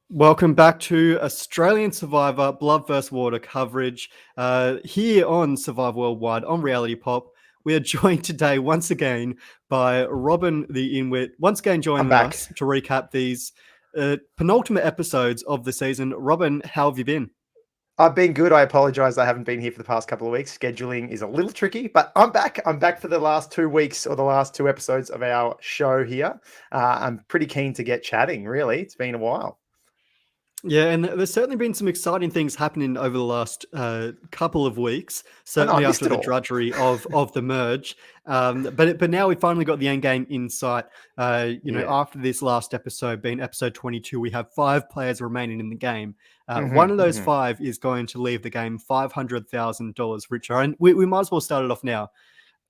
Welcome back to Australian Survivor Blood vs. Water coverage here on Survivor Worldwide on Reality Pop. We are joined today once again by Robin the Inwit, once again I'm joining back. us to recap these penultimate episodes of the season. Robin, how have you been? I've been good. I apologize. I haven't been here for the past couple of weeks. Scheduling is a little tricky, but I'm back. I'm back for the last 2 weeks or the last two episodes of our show here. I'm pretty keen to get chatting, really. It's been a while. Yeah, and there's certainly been some exciting things happening over the last couple of weeks. I know I Certainly missed after it the all. drudgery of the merge, but now we finally got the end game in sight. Yeah. After this last episode, being episode 22, we have 5 players remaining in the game. One of Mm-hmm, those mm-hmm. 5 is going to leave the game $500,000 richer, and we might as well start it off now.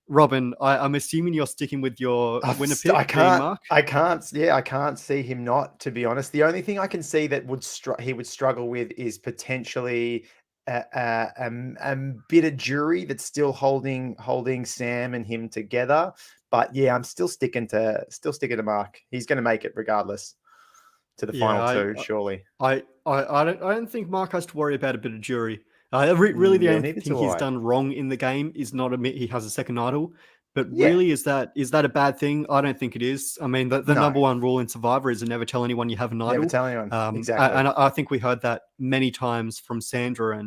Robin, I'm assuming you're sticking with your winner I pick, being can't. Mark. I can't. Yeah, I can't see him not. To be honest, the only thing I can see that he would struggle with is potentially a bit of jury that's still holding Sam and him together. But yeah, I'm still sticking to Mark. He's going to make it regardless to the Yeah, final two, surely. I don't think Mark has to worry about a bit of jury. Really, the Yeah, only neither thing do he's I. done wrong in the game is not admit he has a second idol. But Yeah, really, is that a bad thing? I don't think it is. I mean, the no, number one rule in Survivor is to never tell anyone you have an never idol. tell anyone. Exactly. And I think we heard that many times from Sandra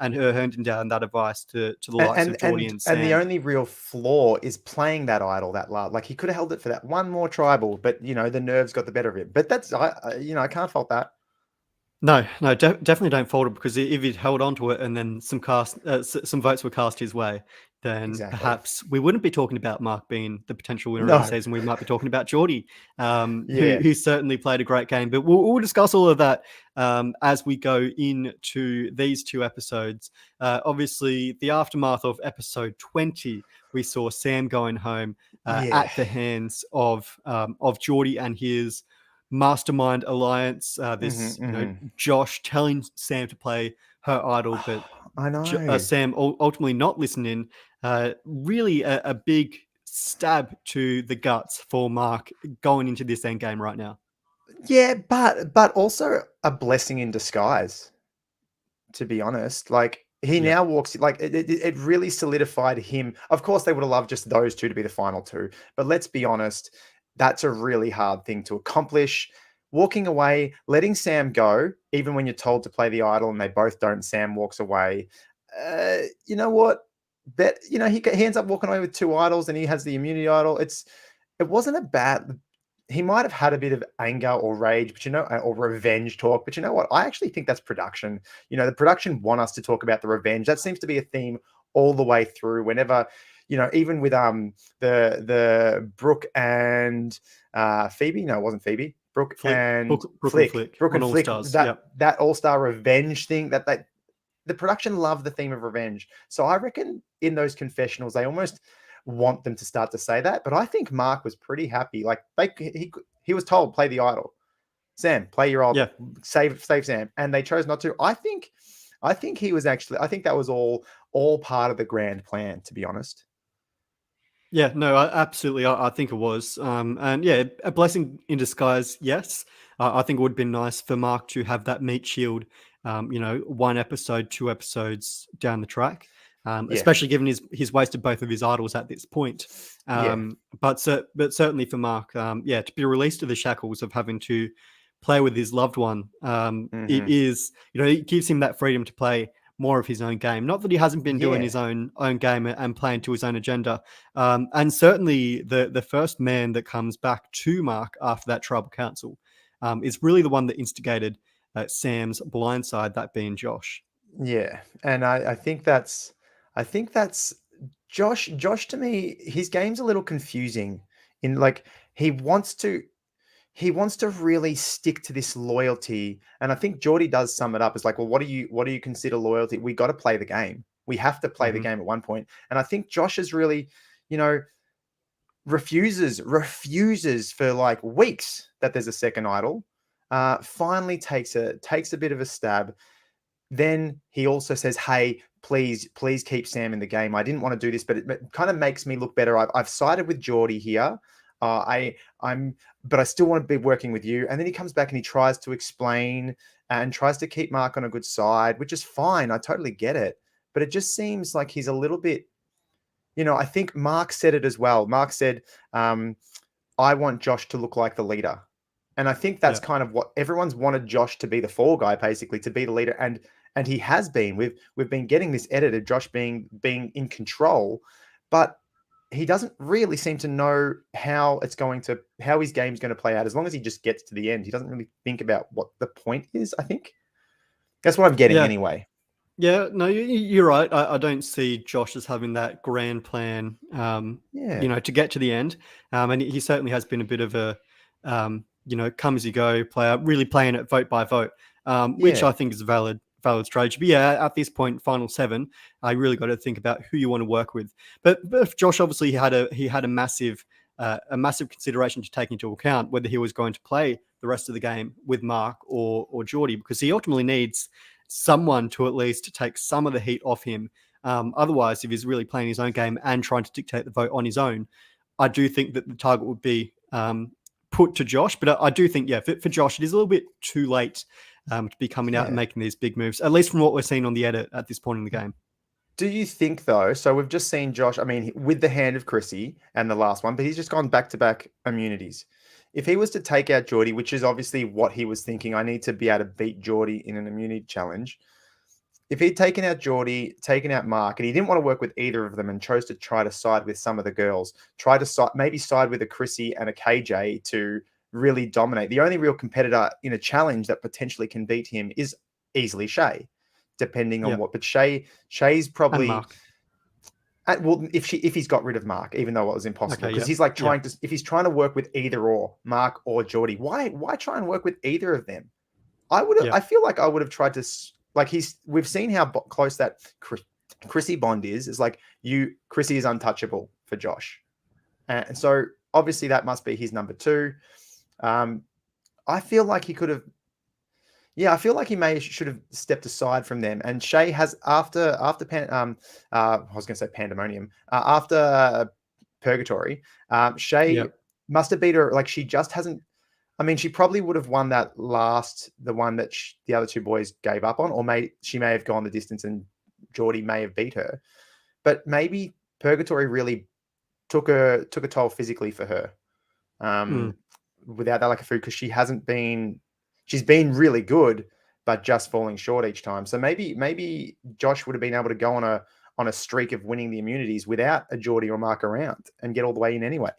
and her handing down that advice to the And likes of and Geordie and, and and the Sam. only real flaw is playing that idol that last. Like he could have held it for that one more tribal, but the nerves got the better of him. But that's I can't fault that. No, definitely don't fold it, because if he'd held on to it and then some votes were cast his way, then Exactly. perhaps we wouldn't be talking about Mark being the potential winner of the No. season. We might be talking about Geordie, Yeah. who certainly played a great game. But we'll discuss all of that as we go into these 2 episodes. Obviously, the aftermath of episode 20, we saw Sam going home Yeah. at the hands of Geordie and his mastermind alliance. This, Mm-hmm, mm-hmm. Josh telling Sam to play her idol, but I know. Sam ultimately not listening. Really a big stab to the guts for Mark going into this end game right now. Yeah, but also a blessing in disguise, to be honest. Like he Yeah. now walks like it really solidified him. Of course, they would have loved just those two to be the final two, but let's be honest, that's a really hard thing to accomplish. Walking away, letting Sam go, even when you're told to play the idol and they both don't, Sam walks away. You know what? Bet he ends up walking away with two idols, and he has the immunity idol. It wasn't a bad. He might have had a bit of anger or rage, but or revenge talk. But you know what? I actually think that's production. The production want us to talk about the revenge. That seems to be a theme all the way through. Whenever, even with the Brooke and Phoebe. No, it wasn't Phoebe. Brooke and Brooke and Flick. Flick Brooke on and All Flick. Stars. That Yep. that All Star revenge thing. That the production love the theme of revenge. So I reckon in those confessionals, they almost want them to start to say that. But I think Mark was pretty happy. Like he was told, play the idol. Sam, play your Yeah. idol. Save Sam. And they chose not to. I think he was actually, I think that was all part of the grand plan, to be honest. Yeah, no, absolutely. I think it was. And yeah, a blessing in disguise, yes. I think it would have been nice for Mark to have that meat shield, 1 episode, 2 episodes down the track, Yeah. especially given he's wasted both of his idols at this point. Yeah. But certainly for Mark, yeah, to be released to the shackles of having to play with his loved one, it Hmm. is, it gives him that freedom to play more of his own game. Not that he hasn't been doing Yeah. his own game and playing to his own agenda. And certainly the first man that comes back to Mark after that tribal council is really the one that instigated Sam's blindside, that being Josh. Yeah. And I think that's Josh. Josh, to me, his game's a little confusing in like he wants to he wants to really stick to this loyalty. And I think Geordie does sum it up as like, well, what do you consider loyalty? We got to play the game. We have to play the Hmm. game at one point. And I think Josh is really, you know, refuses for like weeks that there's a second idol. Finally takes a bit of a stab. Then he also says, "Hey, please keep Sam in the game. I didn't want to do this, but it kind of makes me look better. I've sided with Geordie here. I'm, but I still want to be working with you. And then he comes back and he tries to explain and tries to keep Mark on a good side, which is fine. I totally get it. But it just seems like he's a little bit, I think Mark said it as well. Mark said, um, I want Josh to look like the leader. And I think that's Yeah. kind of what everyone's wanted Josh to be, the fall guy, basically, to be the leader. And he has been. We've been getting this edited, Josh being in control, but he doesn't really seem to know how his game's going to play out. As long as he just gets to the end, he doesn't really think about what the point is, I think. That's what I'm getting Yeah. anyway. Yeah, no, you're right. I don't see Josh as having that grand plan, Yeah. to get to the end. And he certainly has been a bit of a, come as you go player, really playing it vote by vote, which Yeah. I think is a valid strategy. But yeah, at this point, final seven, I really got to think about who you want to work with. But if Josh obviously he had a massive consideration to take into account whether he was going to play the rest of the game with Mark or Geordie, because he ultimately needs someone to at least take some of the heat off him. Otherwise, if he's really playing his own game and trying to dictate the vote on his own, I do think that the target would be put to Josh. But I do think, for Josh, it is a little bit too late to be coming out and making these big moves, at least from what we're seeing on the edit at this point in the game. Do you think, though? So we've just seen Josh, I mean, with the hand of Chrissy and the last one, but he's just gone back to back immunities. If he was to take out Geordie, which is obviously what he was thinking, I need to be able to beat Geordie in an immunity challenge. If he'd taken out Geordie, taken out Mark, and he didn't want to work with either of them and chose to try to side with some of the girls, try to maybe side with a Chrissy and a KJ to really dominate. The only real competitor in a challenge that potentially can beat him is easily Shay, depending on Yeah. what. But Shay's And probably Mark. well, if he's got rid of Mark, even though it was impossible, Okay, because yeah. he's like Yeah. if he's trying to work with either or Mark or Geordie, why try and work with either of them? I feel like I would have tried to we've seen how close that Chrissy bond is. It's like Chrissy is untouchable for Josh, and so obviously that must be his number two. I feel like he could have. Yeah, I feel like he should have stepped aside from them. And Shay has after I was going to say Pandemonium after Purgatory. Shay Yeah. must have beat her. Like she just hasn't. I mean, she probably would have won the one that the other two boys gave up on, or she may have gone the distance and Geordie may have beat her. But maybe Purgatory really took a toll physically for her. Without that like a food, because she's been really good, but just falling short each time. So maybe Josh would have been able to go on a streak of winning the immunities without a Geordie or Mark around and get all the way in anyway.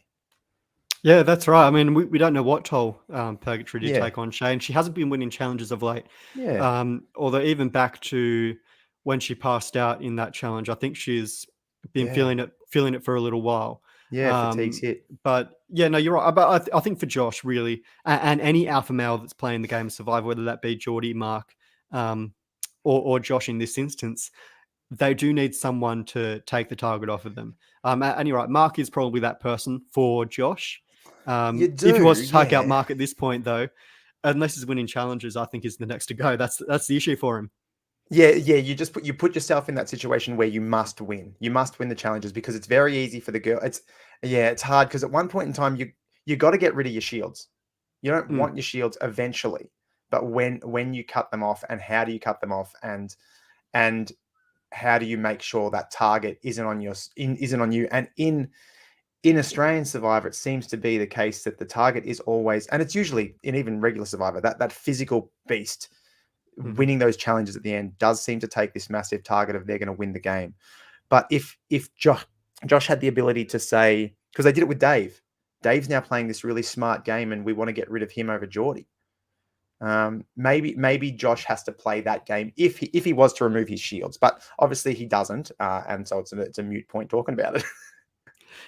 Yeah, that's right. I mean, we don't know what toll Purgatory did Yeah. take on Shay, and she hasn't been winning challenges of late. Yeah. Although even back to when she passed out in that challenge, I think she's been Yeah. feeling it for a little while. Yeah, fatigue's hit. But yeah, no, you're right. But I think for Josh, really, and any alpha male that's playing the game of Survivor, whether that be Geordie, Mark, or Josh in this instance, they do need someone to take the target off of them. And you're right, Mark is probably that person for Josh. You If he was to take out yeah. Mark at this point, though, unless he's winning challenges, I think is the next to go. That's the issue for him. Yeah, you put yourself in that situation where you must win. You must win the challenges because it's very easy for the girl. It's hard because at one point in time you got to get rid of your shields. You don't want your shields eventually, but when you cut them off and how do you cut them off and how do you make sure that target isn't on you? And in Australian Survivor, it seems to be the case that the target is always, and it's usually in even regular Survivor, that physical beast. Winning those challenges at the end does seem to take this massive target of they're going to win the game. But if Josh had the ability to say, because they did it with Dave, Dave's now playing this really smart game and we want to get rid of him over Geordie. Maybe Josh has to play that game if he was to remove his shields, but obviously he doesn't, and so it's a moot point talking about it.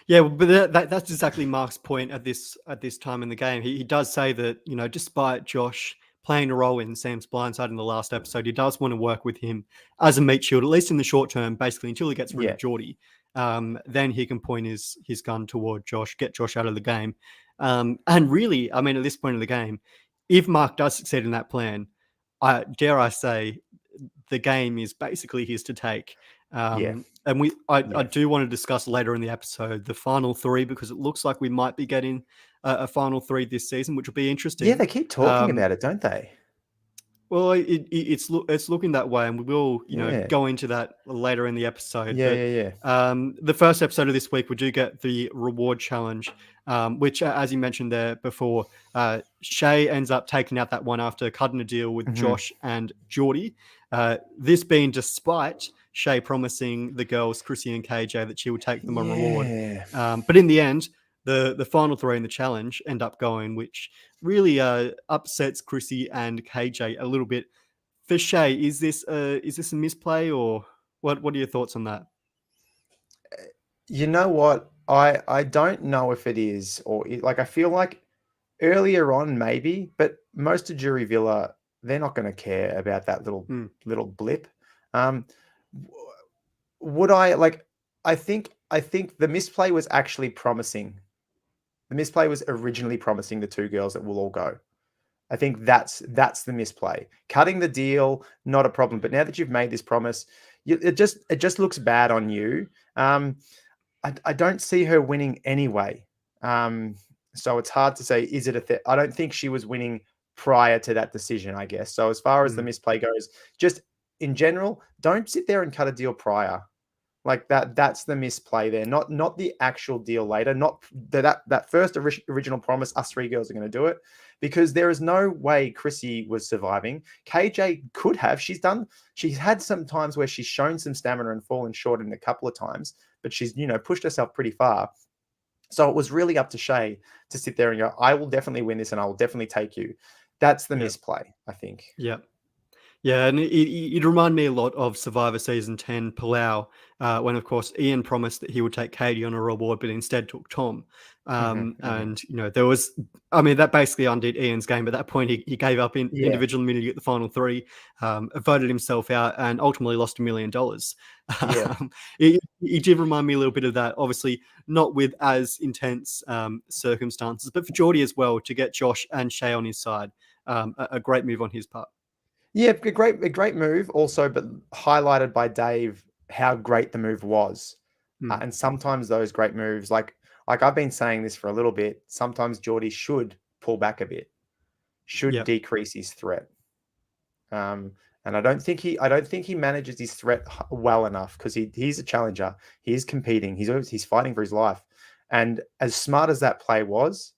Yeah, but that's exactly Mark's point at this time in the game. He does say that, despite Josh playing a role in Sam's blindside in the last episode, he does want to work with him as a meat shield, at least in the short term, basically until he gets rid of Geordie. Then he can point his gun toward Josh, get Josh out of the game. And really, I mean, at this point in the game, if Mark does succeed in that plan, dare I say, the game is basically his to take. Yeah, And I yeah, do want to discuss later in the episode the final three, because it looks like we might be getting a final three this season, which will be yeah. interesting. They keep talking Um, about it, don't they? well, it's looking that way, and we will, Yeah, go into that later in the episode. yeah, But yeah, yeah. the first episode of this week, we do get the reward challenge, which, as you mentioned there before, Shay ends up taking out that one after cutting a deal with Hmm. Josh and Geordie. This being despite Shay promising the girls, Chrissy and KJ, that she would take them on reward. Yeah. But in the end, the final three in the challenge end up going, which really upsets Chrissy and KJ a little bit. For Shay, is this a misplay, or what are your thoughts on that? You know what? I don't know if it is like I feel like earlier on maybe, but most of Jury Villa they're not going to care about that Mm, little blip. Um, w- would I like? I think the misplay was actually promising. The misplay was originally promising the two girls that will all go. I think that's the misplay. Cutting the deal, not a problem. But now that you've made this promise, it just looks bad on you. Um, I don't see her winning anyway. So it's hard to say. Is it I don't think she was winning prior to that decision. I guess. So as far as the mm, misplay goes, just in general, don't sit there and cut a deal prior. Like that's the misplay there, not the actual deal later, not that first original promise. Us three girls are going to do it because there is no way Chrissy was surviving. KJ could have. She's had some times where she's shown some stamina and fallen short in a couple of times, but she's pushed herself pretty far. So it was really up to Shay to sit there and go, I will definitely win this and I will definitely take you. That's the yeah, misplay, I think. yeah. Yeah, and it reminded me a lot of Survivor Season 10 Palau, when, of course, Ian promised that he would take Katie on a reward, but instead took Tom. Hmm. Hmm. And, there was, I mean, that basically undid Ian's game. At that point, he gave up in Yeah, individual immunity at the final three, voted himself out, and ultimately lost $1 million. yeah. It did remind me a little bit of that, obviously, not with as intense circumstances, but for Geordie as well, to get Josh and Shay on his side. A great move on his part. Yeah, a great move also, but highlighted by Dave how great the move was. Mm, And sometimes those great moves, like I've been saying this for a little bit, sometimes Geordie should pull back a bit, should yeah. decrease his threat. And I don't think he manages his threat well enough because he's a challenger. He is competing. He's fighting for his life. And as smart as that play was,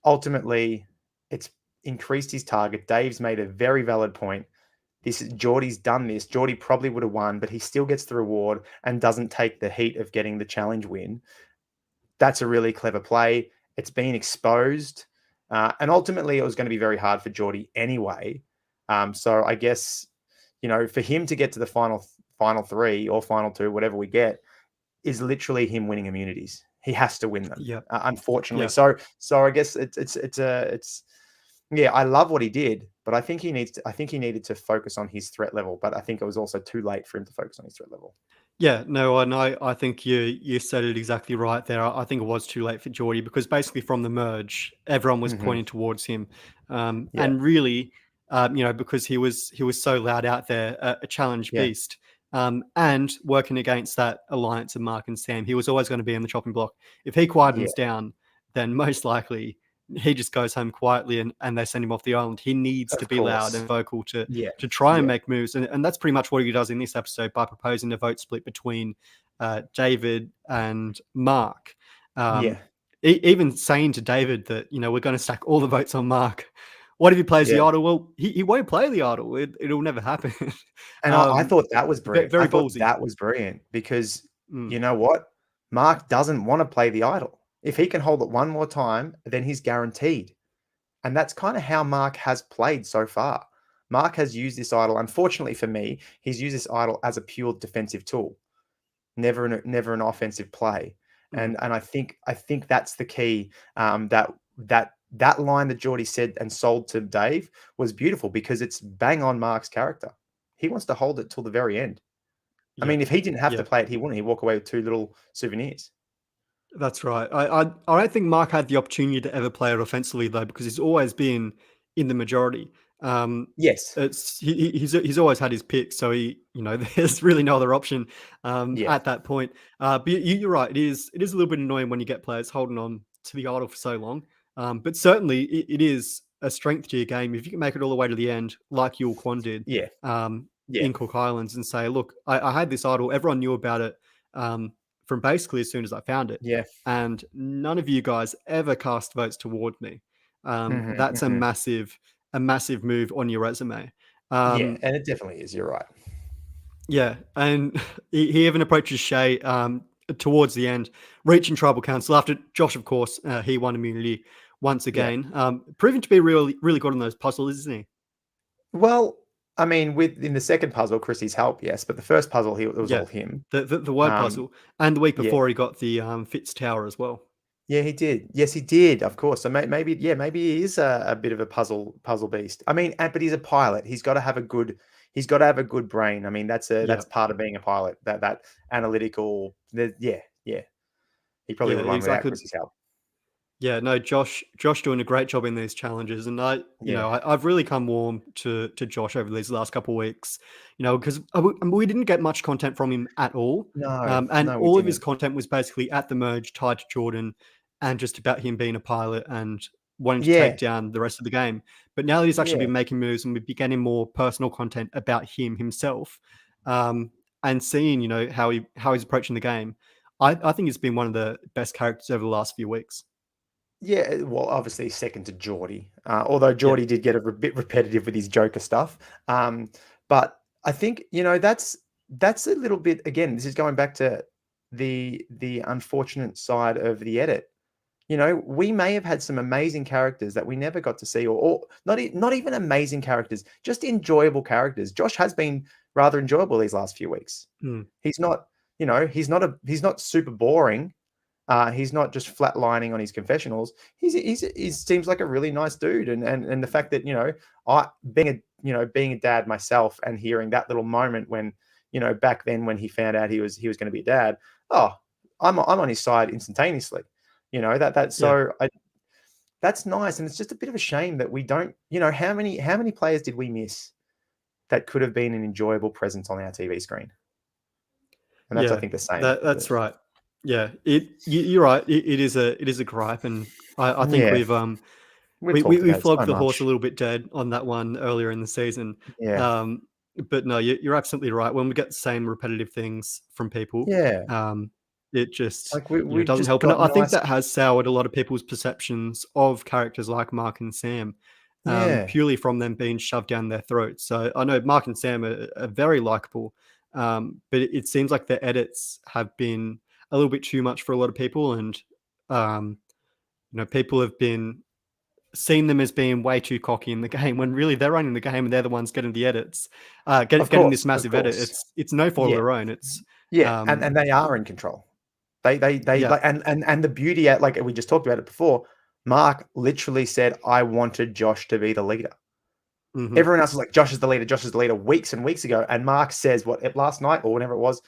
ultimately, it's increased his target. Dave's made a very valid point. Geordie's done this. Geordie probably would have won, but he still gets the reward and doesn't take the heat of getting the challenge win. That's a really clever play. It's been exposed, and ultimately, it was going to be very hard for Geordie anyway. So I guess for him to get to the final three or final two, whatever we get, is literally him winning immunities. He has to win them, Yeah. unfortunately. Yeah. So I guess it's yeah. I love what he did, but I think he needed to focus on his threat level. But I think it was also too late for him to focus on his threat level. Yeah, no, and I think you said it exactly right there. I think it was too late for Geordie, because basically from the merge, everyone was Hmm. pointing towards him, Yeah, and really, because he was so loud out there, a challenge yeah, beast, and working against that alliance of Mark and Sam, he was always going to be in the chopping block. If he yeah. quietens down, then most likely he just goes home quietly, and they send him off the island. He needs to Of be loud course. and vocal to Yeah, try and yeah, make moves, and that's pretty much what he does in this episode by proposing a vote split between David and Mark. Um, yeah, even saying to David that we're going to stack all the votes on Mark. What if he plays the yeah. idol? Well, he won't play the idol. It'll never happen. And I thought that was brilliant. I Very thought ballsy. that was brilliant because Mm, you know what? Mark doesn't want to play the idol. If he can hold it one more time, then he's guaranteed. And that's kind of how Mark has played so far. Mark has used this idol. Unfortunately for me, he's used this idol as a pure defensive tool, never an offensive play. mm. And I think that's the key. That line that Geordie said and sold to Dave was beautiful because it's bang on Mark's character. He wants to hold it till the very end. I Yeah, mean, if he didn't have to yeah. play it, he wouldn't. He'd walk away with two little souvenirs. That's right. I don't think Mark had the opportunity to ever play it offensively, though, because he's always been in the majority. Yes. It's he's always had his pick, so there's really no other option Yeah. at that point. But you're right. It is a little bit annoying when you get players holding on to the idol for so long. But certainly it is a strength to your game if you can make it all the way to the end, like Yul Kwon did Yeah. Yeah. in Cook Islands, and say, "Look, I had this idol. Everyone knew about it from basically as soon as I found it, Yeah. and none of you guys ever cast votes toward me." Mhm, That's mhm. a massive move on your resume. Yeah, Um, and it definitely is, you're right. yeah, and he even approaches Shay towards the end, reaching tribal council after Josh, of course, he won immunity once Yeah. again, proving to be really, really good on those puzzles, isn't he? Well, I mean, with in the second puzzle, Chrissy's help, yes, but the first puzzle, it was Yeah, all him. the word Um, puzzle, and the week yeah. before he got the Fitz Tower as well. Yeah, he did. Yes, he did, of course. So maybe, yeah, maybe he is a bit of a puzzle beast. I mean, but he's a pilot. He's got to have a good brain. I mean, Yeah, that's part of being a pilot. That analytical. Yeah, yeah. He probably yeah, would have won without exactly. Chrissy's help. Yeah, no, Josh doing a great job in these challenges, and Yeah. I've really come warm to Josh over these last couple of weeks, because we didn't get much content from him at all, No, and no, we all of his didn't. content was basically at the merge tied to Jordan, and just about him being a pilot and wanting to take Yeah, down the rest of the game. But now that he's actually yeah. been making moves and we're getting more personal content about him himself, um, and seeing how he's approaching the game, I think he's been one of the best characters over the last few weeks. Yeah, well, obviously second to Geordie, although Yeah. Geordie did get a bit repetitive with his Joker stuff. But I think that's a little bit again. This is going back to the unfortunate side of the edit. We may have had some amazing characters that we never got to see, or not even amazing characters, just enjoyable characters. Josh has been rather enjoyable these last few weeks. Mm. He's not, he's not super boring. He's not just flatlining on his confessionals. He seems like a really nice dude, and the fact that I being a dad myself and hearing that little moment when back then when he found out he was going to be a dad. Oh, I'm on his side instantaneously. Yeah. That's nice, and it's just a bit of a shame that we don't. How many players did we miss that could have been an enjoyable presence on our TV screen? And that's I Yeah. think the same. That's right. Yeah. You're right. It is a gripe, and I think Yeah, we've we've we talked about it flogged so the horse a much. little bit dead on that one earlier in the season. Yeah. Um, but no, you're absolutely right. When we get the same repetitive things from people, Yeah, um, it just like we've doesn't just help. And got I think nice. that has soured a lot of people's perceptions of characters like Mark and Sam, Yeah, purely from them being shoved down their throats. So I know Mark and Sam are very likable, but it seems like the edits have been a little bit too much for a lot of people, and um, people have been seen them as being way too cocky in the game when really they're running the game and they're the ones getting the edits, getting this of massive edit. course. It's no fault of Yeah, their own. It's yeah, and um, and they are in control. They yeah, like and the beauty at like we just talked about it before. Mark literally said, "I wanted Josh to be the leader." hmm Everyone else was like, "Josh is the leader. Josh is the leader." Weeks and weeks ago, and Mark says, "What last night or whenever it was,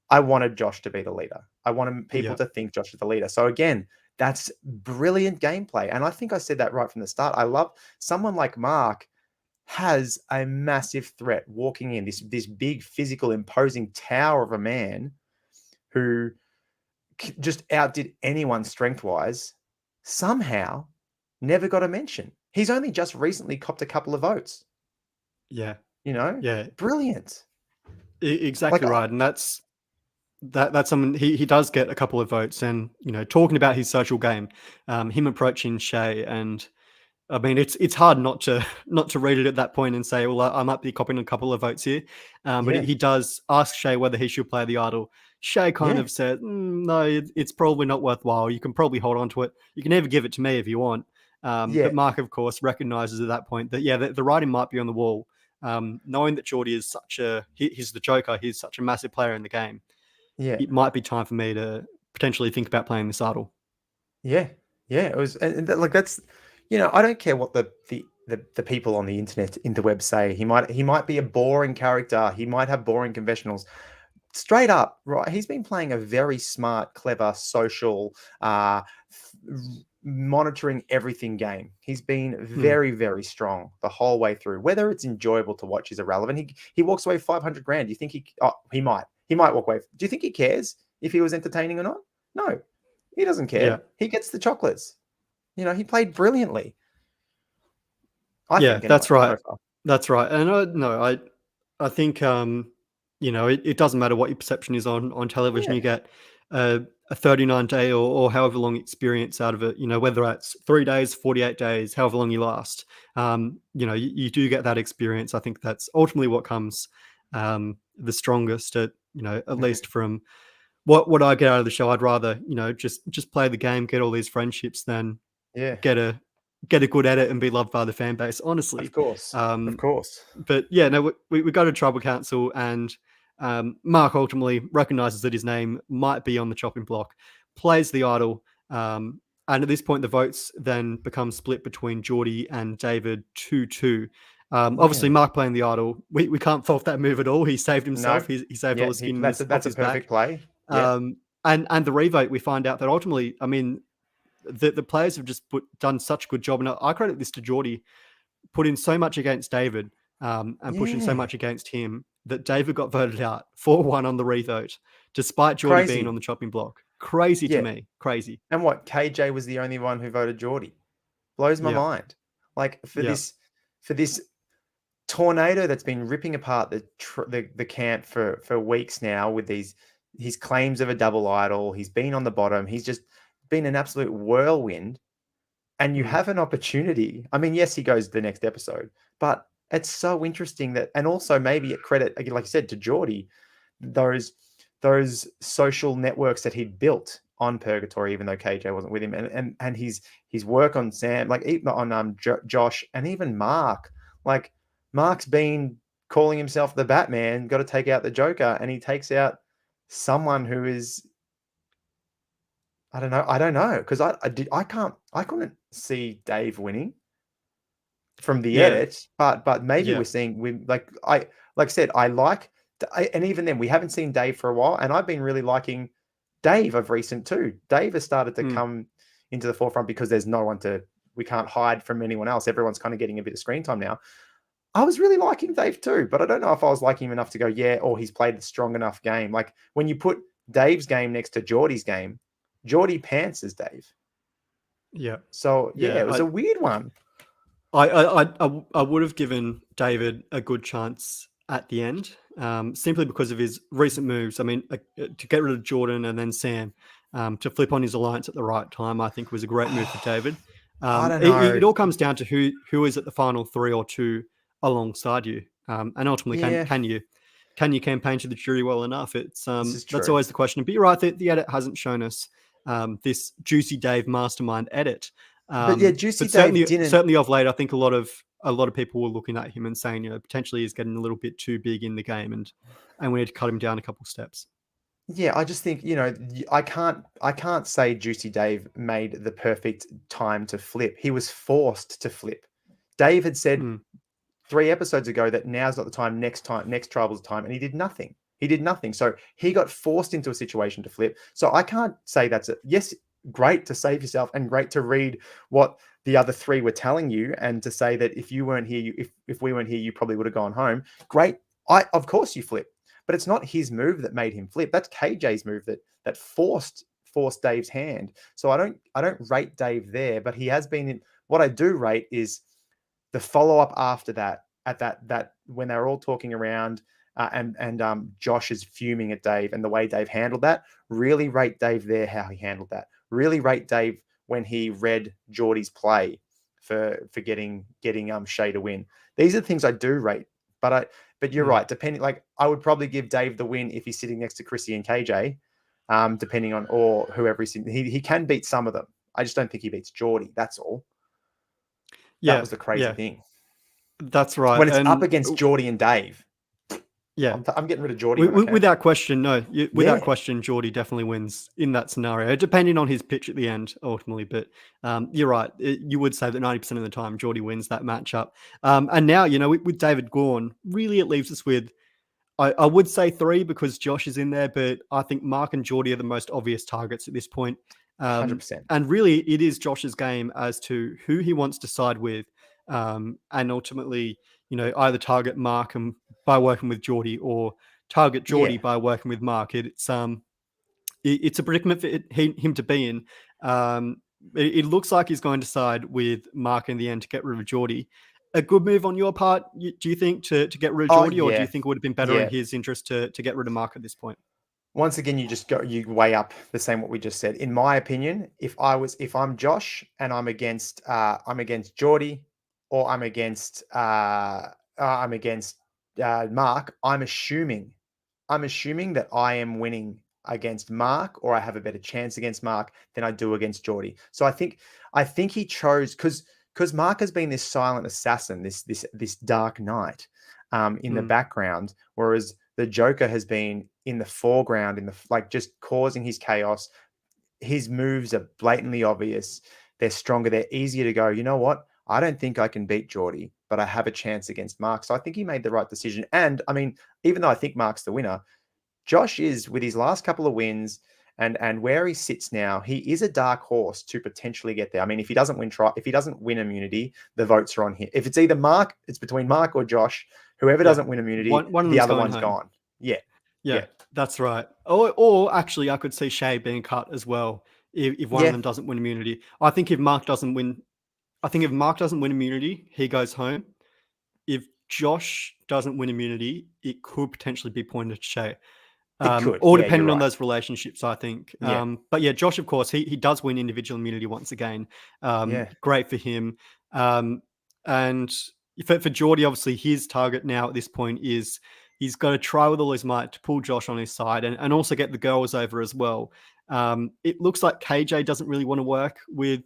I wanted Josh to be the leader. I wanted people yeah, to think Josh is the leader." So again, that's brilliant gameplay, and I think I said that right from the start. I love someone like Mark has a massive threat walking in this big physical imposing tower of a man who just outdid anyone strength wise, somehow never got a mention. He's only just recently copped a couple of votes, yeah, you know? yeah. Brilliant. Like, Exactly right, and that's something he does get a couple of votes, and talking about his social game, him approaching Shay, and I mean it's hard not to not to read it at that point and say, well, I might be copying a couple of votes here, but he yeah, he does ask Shay whether he should play the idol. Shay kind yeah, of said, no, it's probably not worthwhile. You can probably hold on to it. You can never give it to me if you want. yeah, But Mark, of course, recognizes at that point that, yeah, the writing might be on the wall. Knowing that Geordie is he's the Joker, he's such a massive player in the game, yeah, it might be time for me to potentially think about playing this idol. yeah, yeah. It was, like that's, I don't care what the people on the internet, interweb say. He might be a boring character. He might have boring confessionals. Straight up, right? He's been playing a very smart, clever, social, monitoring everything game. He's been Hmm. very, very strong the whole way through. Whether it's enjoyable to watch is irrelevant. He walks away 500 grand. Do you think he might? He might walk away. Do you think he cares if he was entertaining or not? No, he doesn't Yeah. care. He gets the chocolates. He played brilliantly. I Yeah, think anyway. that's right. So far. That's right. And no, I think it doesn't matter what your perception is on television. You Yeah, get a 39-day or however long experience out of it. Whether that's 3 days, 48 days, however long you last. You do get that experience. I think that's ultimately what comes the strongest. At Mhm. least from what I get out of the show. I'd rather just play the game, get all these friendships, than Yeah. get a get a good edit and be loved by the fan base. Of Honestly. course, of Um, course. but yeah, no, we go to tribal council, and Mark ultimately recognizes that his name might be on the chopping block, plays the idol, and at this point, the votes then become split between Geordie and David 2-2. Obviously, Yeah. Mark playing the idol, we can't fault that move at all. He saved No. himself. He saved all Yeah. the skin That's off a his back. perfect play. Yeah. Um, and the revote, we find out that ultimately, I mean, the players have just done such a good job, and I credit this to Geordie, put in so much against David, and pushing so Yeah. much against him, that David got voted out 4-1 on the revote, despite Geordie being on Crazy. the chopping block. Crazy to Yeah. me. Crazy. And what? KJ was the only one who voted Geordie. Blows my Yeah. mind. Like Yeah. for this tornado that's been ripping apart the camp for weeks now with these his claims of a double idol. He's been on the bottom. He's just been an absolute whirlwind. And you Mm. have an opportunity. I mean, yes, he goes the next episode, but it's so interesting that, and also maybe at credit, again, like I said, to Geordie, those social networks that he'd built on Purgatory, even though KJ wasn't with him, and his work on Sam, like even on Josh and even Mark, like Mark's been calling himself the Batman, got to take out the Joker, and he takes out someone who is I don't know because I couldn't see Dave winning from the Yeah. edit, but maybe Yeah. we're seeing we like I said, and even then we haven't seen Dave for a while, and I've been really liking Dave of recent too. Dave has started to Mm. come into the forefront because there's no one we can't hide from anyone else. Everyone's kind of getting a bit of screen time now. I was really liking Dave too, but I don't know if I was liking him enough to go, yeah, or he's played a strong enough game. Like when you put Dave's game next to Geordie's game, Geordie pants as Dave. Yeah. So yeah, Yeah. it was a weird one. I would have given David a good chance at the end, simply because of his recent moves. I mean, to get rid of Jordan and then Sam, to flip on his alliance at the right time, I think was a great move for David. I don't It know. all comes down to who is at the final 3 or 2 alongside you, and ultimately, Yeah, can you campaign to the jury well enough? It's this is that's true. always the question. But you're right, the edit hasn't shown us this Juicy Dave mastermind edit. But yeah, Juicy But Dave certainly, didn't. certainly of late, I think a lot of people were looking at him and saying, potentially he's getting a little bit too big in the game, and we need to cut him down a couple steps. Yeah, I just think, I can't say Juicy Dave made the perfect time to flip. He was forced to flip. Dave had said Mm. 3 episodes ago that now's not the time, next tribal's the time, and he did nothing. He did nothing. So he got forced into a situation to flip. So I can't say that's it. Yes, great to save yourself and great to read what the other 3 were telling you and to say that if you weren't here, if we weren't here, you probably would have gone home. Great. Of course you flip. But it's not his move that made him flip. That's KJ's move that forced Dave's hand. So I don't rate Dave there, but he has been in. What I do rate is the follow up after that, at that when they're all talking around, and Josh is fuming at Dave and the way Dave handled that. Really rate Dave there how he handled that. Really rate Dave when he read Geordie's play for getting Shay to win. These are the things I do rate, but you're Mm. right. Depending, like I would probably give Dave the win if he's sitting next to Chrissy and KJ, depending on or whoever he's sitting. He can beat some of them. I just don't think he beats Geordie. That's all. That Yeah, was the crazy yeah, thing. that's right. When it's up And against Geordie and Dave, yeah, I'm getting rid of Geordie when I can. without question, no, without Yeah, question, Geordie definitely wins in that scenario, depending on his pitch at the end, ultimately. But you're right. You would say that 90% of the time, Geordie wins that matchup. And now, with David Gawn, really it leaves us with, I would say 3 because Josh is in there, but I think Mark and Geordie are the most obvious targets at this point. 100%. And really, it is Josh's game as to who he wants to side with, and ultimately, either target Mark and by working with Geordie, or target Geordie Yeah. by working with Mark. It's a predicament for him to be in. It looks like he's going to side with Mark in the end to get rid of Geordie. A good move on your part, do you think, to get rid of Oh, Geordie, or do you yeah. think it would have been better in Yeah. his interest to get rid of Mark at this point? Once again, you weigh up the same what we just said. In my opinion, if I'm Josh and I'm against Geordie, or I'm against Mark, I'm assuming that I am winning against Mark, or I have a better chance against Mark than I do against Geordie. So I think he chose, because Mark has been this silent assassin, this dark knight, in the Mm, background, whereas the Joker has been in the foreground, like, just causing his chaos. His moves are blatantly obvious. They're stronger. They're easier to go, you know what? I don't think I can beat Geordie, but I have a chance against Mark. So I think he made the right decision. And I mean, even though I think Mark's the winner, Josh is, with his last couple of wins and where he sits now, he is a dark horse to potentially get there. I mean, if he doesn't win immunity, the votes are on him. If it's either Mark, it's between Mark or Josh. Whoever yeah, doesn't win immunity, one of the them's other going one's home. gone. Yeah, Yeah, yeah, that's right. Or actually, I could see Shay being cut as well if one of yeah. them doesn't win immunity. I think if Mark doesn't win immunity, he goes home. If Josh doesn't win immunity, it could potentially be pointed at Shay. It could. Or Yeah, you're depending on right. those relationships, I think. Yeah, But yeah, Josh, of course, he does win individual immunity once again. yeah. Great for him. And for Geordie, obviously, his target now at this point is he's got to try with all his might to pull Josh on his side, and also get the girls over as well. It looks like KJ doesn't really want to work with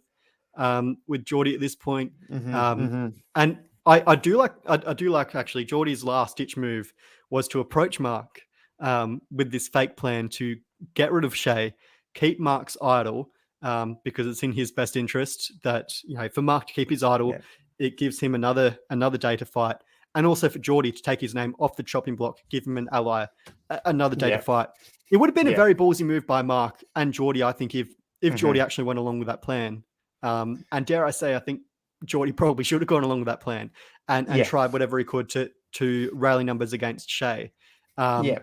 Geordie at this point. Hmm, Um, hmm. and I do like actually Geordie's last ditch move was to approach Mark with this fake plan to get rid of Shay, keep Mark's idol, because it's in his best interest that, for Mark to keep his idol, Yeah, it gives him another day to fight, and also for Geordie to take his name off the chopping block, give him an ally, another day to yeah, fight. It would have been a yeah. very ballsy move by Mark and Geordie, I think, if Hmm. Geordie actually went along with that plan. And dare I say, I think Geordie probably should have gone along with that plan and Yeah, tried whatever he could to rally numbers against Shay. yeah, Um,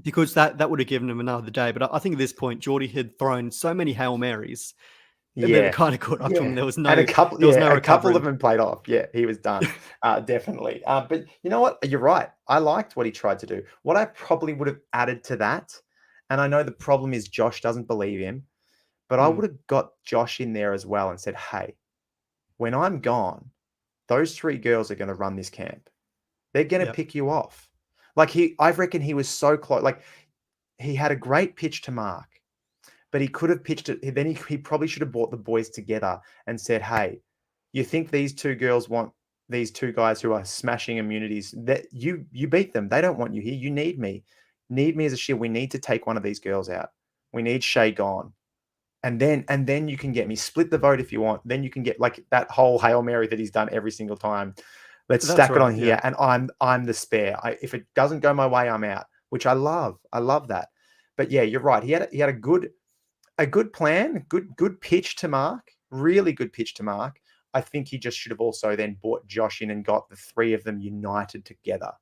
because that would have given him another day. But I think at this point, Geordie had thrown so many Hail Marys that it yeah, kind of caught up to him. yeah. There was And no there was no a couple of recovering. them played off. Yeah, he was done. Definitely. But you know what? You're right. I liked what he tried to do. What I probably would have added to that, and I know the problem is Josh doesn't believe him, but I Mm, would have got Josh in there as well and said, hey, when I'm gone, those three girls are going to run this camp. They're going to yeah, pick you off. Like, I reckon he was so close. Like, he had a great pitch to Mark, but he could have pitched it. Then he probably should have brought the boys together and said, hey, you think these two girls want these two guys who are smashing immunities? That you beat them. They don't want you here. You need me. Need me as a shield. We need to take one of these girls out. We need Shay gone. And then you can get me. Split the vote if you want. Then you can get, like, that whole Hail Mary that he's done every single time. Let's that's stack it on right. Yeah. here, and I'm the spare. If it doesn't go my way, I'm out, which I love. I love that. But yeah, you're right. He had a good plan, good pitch to Mark, really good pitch to Mark. I think he just should have also then brought Josh in and got the three of them united together,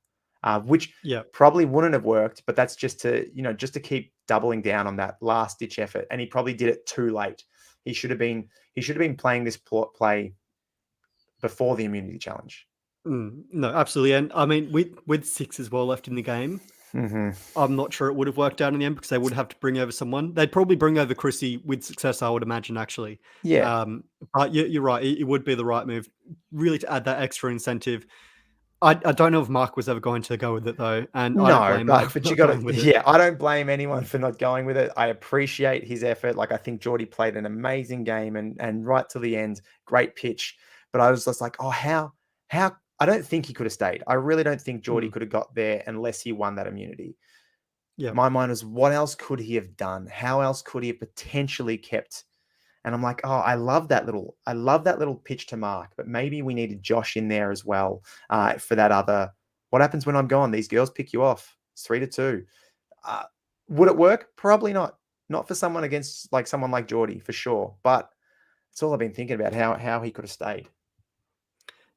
which Yeah. probably wouldn't have worked. But that's just to keep doubling down on that last ditch effort. And he probably did it too late. He should have been playing this play before the immunity challenge. No, absolutely. And I mean, with six as well left in the game, Hmm. I'm not sure it would have worked out in the end because they would have to bring over someone. They'd probably bring over Chrissy with success, I would imagine, actually. Yeah. But you're right. It would be the right move, really, to add that extra incentive. I don't know if Mark was ever going to go with it, though. And I don't No, blame Mark but for you not got to, going with it. yeah, I don't blame anyone for not going with it. I appreciate his effort. Like, I think Geordie played an amazing game and right to the end, great pitch. But I was just like, oh, how I don't think he could have stayed. I really don't think Geordie Mm, could have got there unless he won that immunity. yeah. My mind was, what else could he have done? How else could he have potentially kept? And I'm like, oh, I love that little pitch to Mark, but maybe we needed Josh in there as well, for that other. What happens when I'm gone? These girls pick you off. It's 3-2. Uh, would it work? Probably not. Not for someone against like someone like Geordie, for sure. But it's all I've been thinking about how he could have stayed.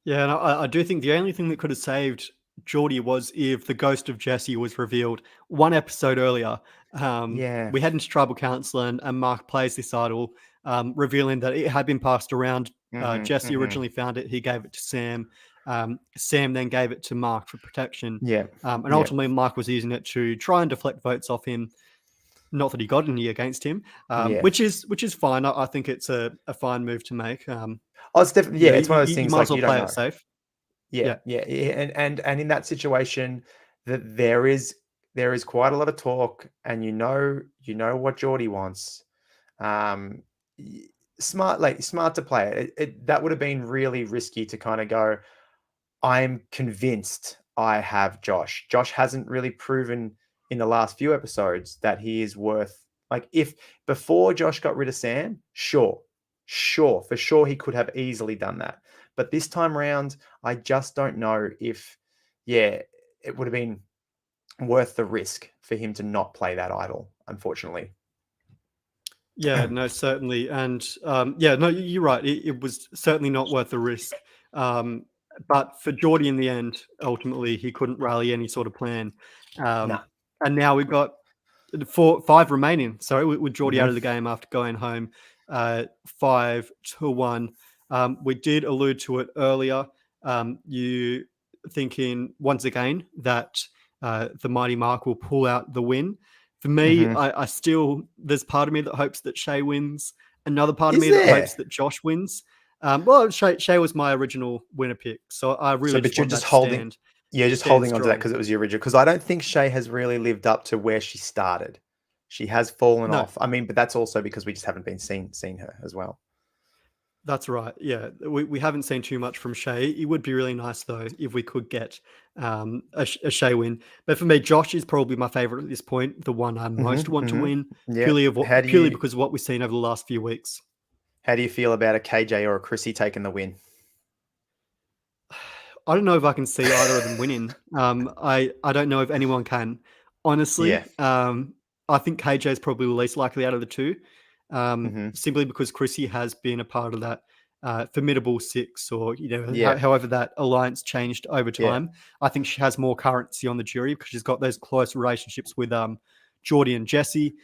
Yeah, and I do think the only thing that could have saved Geordie was if the ghost of Jesse was revealed one episode earlier. Yeah. We head into Tribal Council, and Mark plays this idol, revealing that it had been passed around. Mhm, Jesse mhm. originally found it. He gave it to Sam. Sam then gave it to Mark for protection. Yeah. And Yeah. ultimately, Mark was using it to try and deflect votes off him. Not that he got any against him, Yeah. which is fine. I think it's a fine move to make. Oh, it's definitely, You yeah, know, it's one of those you things might as like well you don't play it know. safe. Yeah, Yeah. yeah, yeah, and in that situation, that there is quite a lot of talk, and you know what Geordie wants. Um, y- smart to play it. That would have been really risky to kind of go. I'm convinced I have Josh. Josh hasn't really proven in the last few episodes that he is worth, like, if before Josh got rid of Sam, sure, for sure he could have easily done that. But this time round, I just don't know if, yeah, it would have been worth the risk for him to not play that idol, unfortunately. Yeah, no, certainly, and yeah, no, you're right. It was certainly not worth the risk. Um, but for Geordie, in the end, ultimately, he couldn't rally any sort of plan, No. and now we've got 5 remaining. Sorry, with Geordie out Hmm. of the game after going home, 5-1. We did allude to it earlier. You thinking once again that the mighty Mark will pull out the win. For me, Hmm. I still there's part of me that hopes that Shay wins. Another part of Is me that hopes there? that Josh wins. Well, Shay was my original winner pick, so I So, really just but you're want just that to holding, stand you're just stand holding on to that strong. because it was the original. Because I don't think Shay has really lived up to where she started. She has fallen No, off. I mean, but that's also because we just haven't been seen her as well. that's right. Yeah, we haven't seen too much from Shay. It would be really nice though if we could get a Shay win. But for me, Josh is probably my favorite at this point. The one I Hmm. most want to Hmm. win, Yeah. purely because of what we've seen over the last few weeks. How do you feel about a KJ or a Chrissy taking the win? I don't know if I can see either of them winning. I don't know if anyone can. Yeah. Honestly, I think KJ is probably the least likely out of the two, Hmm. simply because Chrissy has been a part of that formidable six, or Yeah. however that alliance changed over Yeah. time. I think she has more currency on the jury because she's got those close relationships with Geordie and Jesse.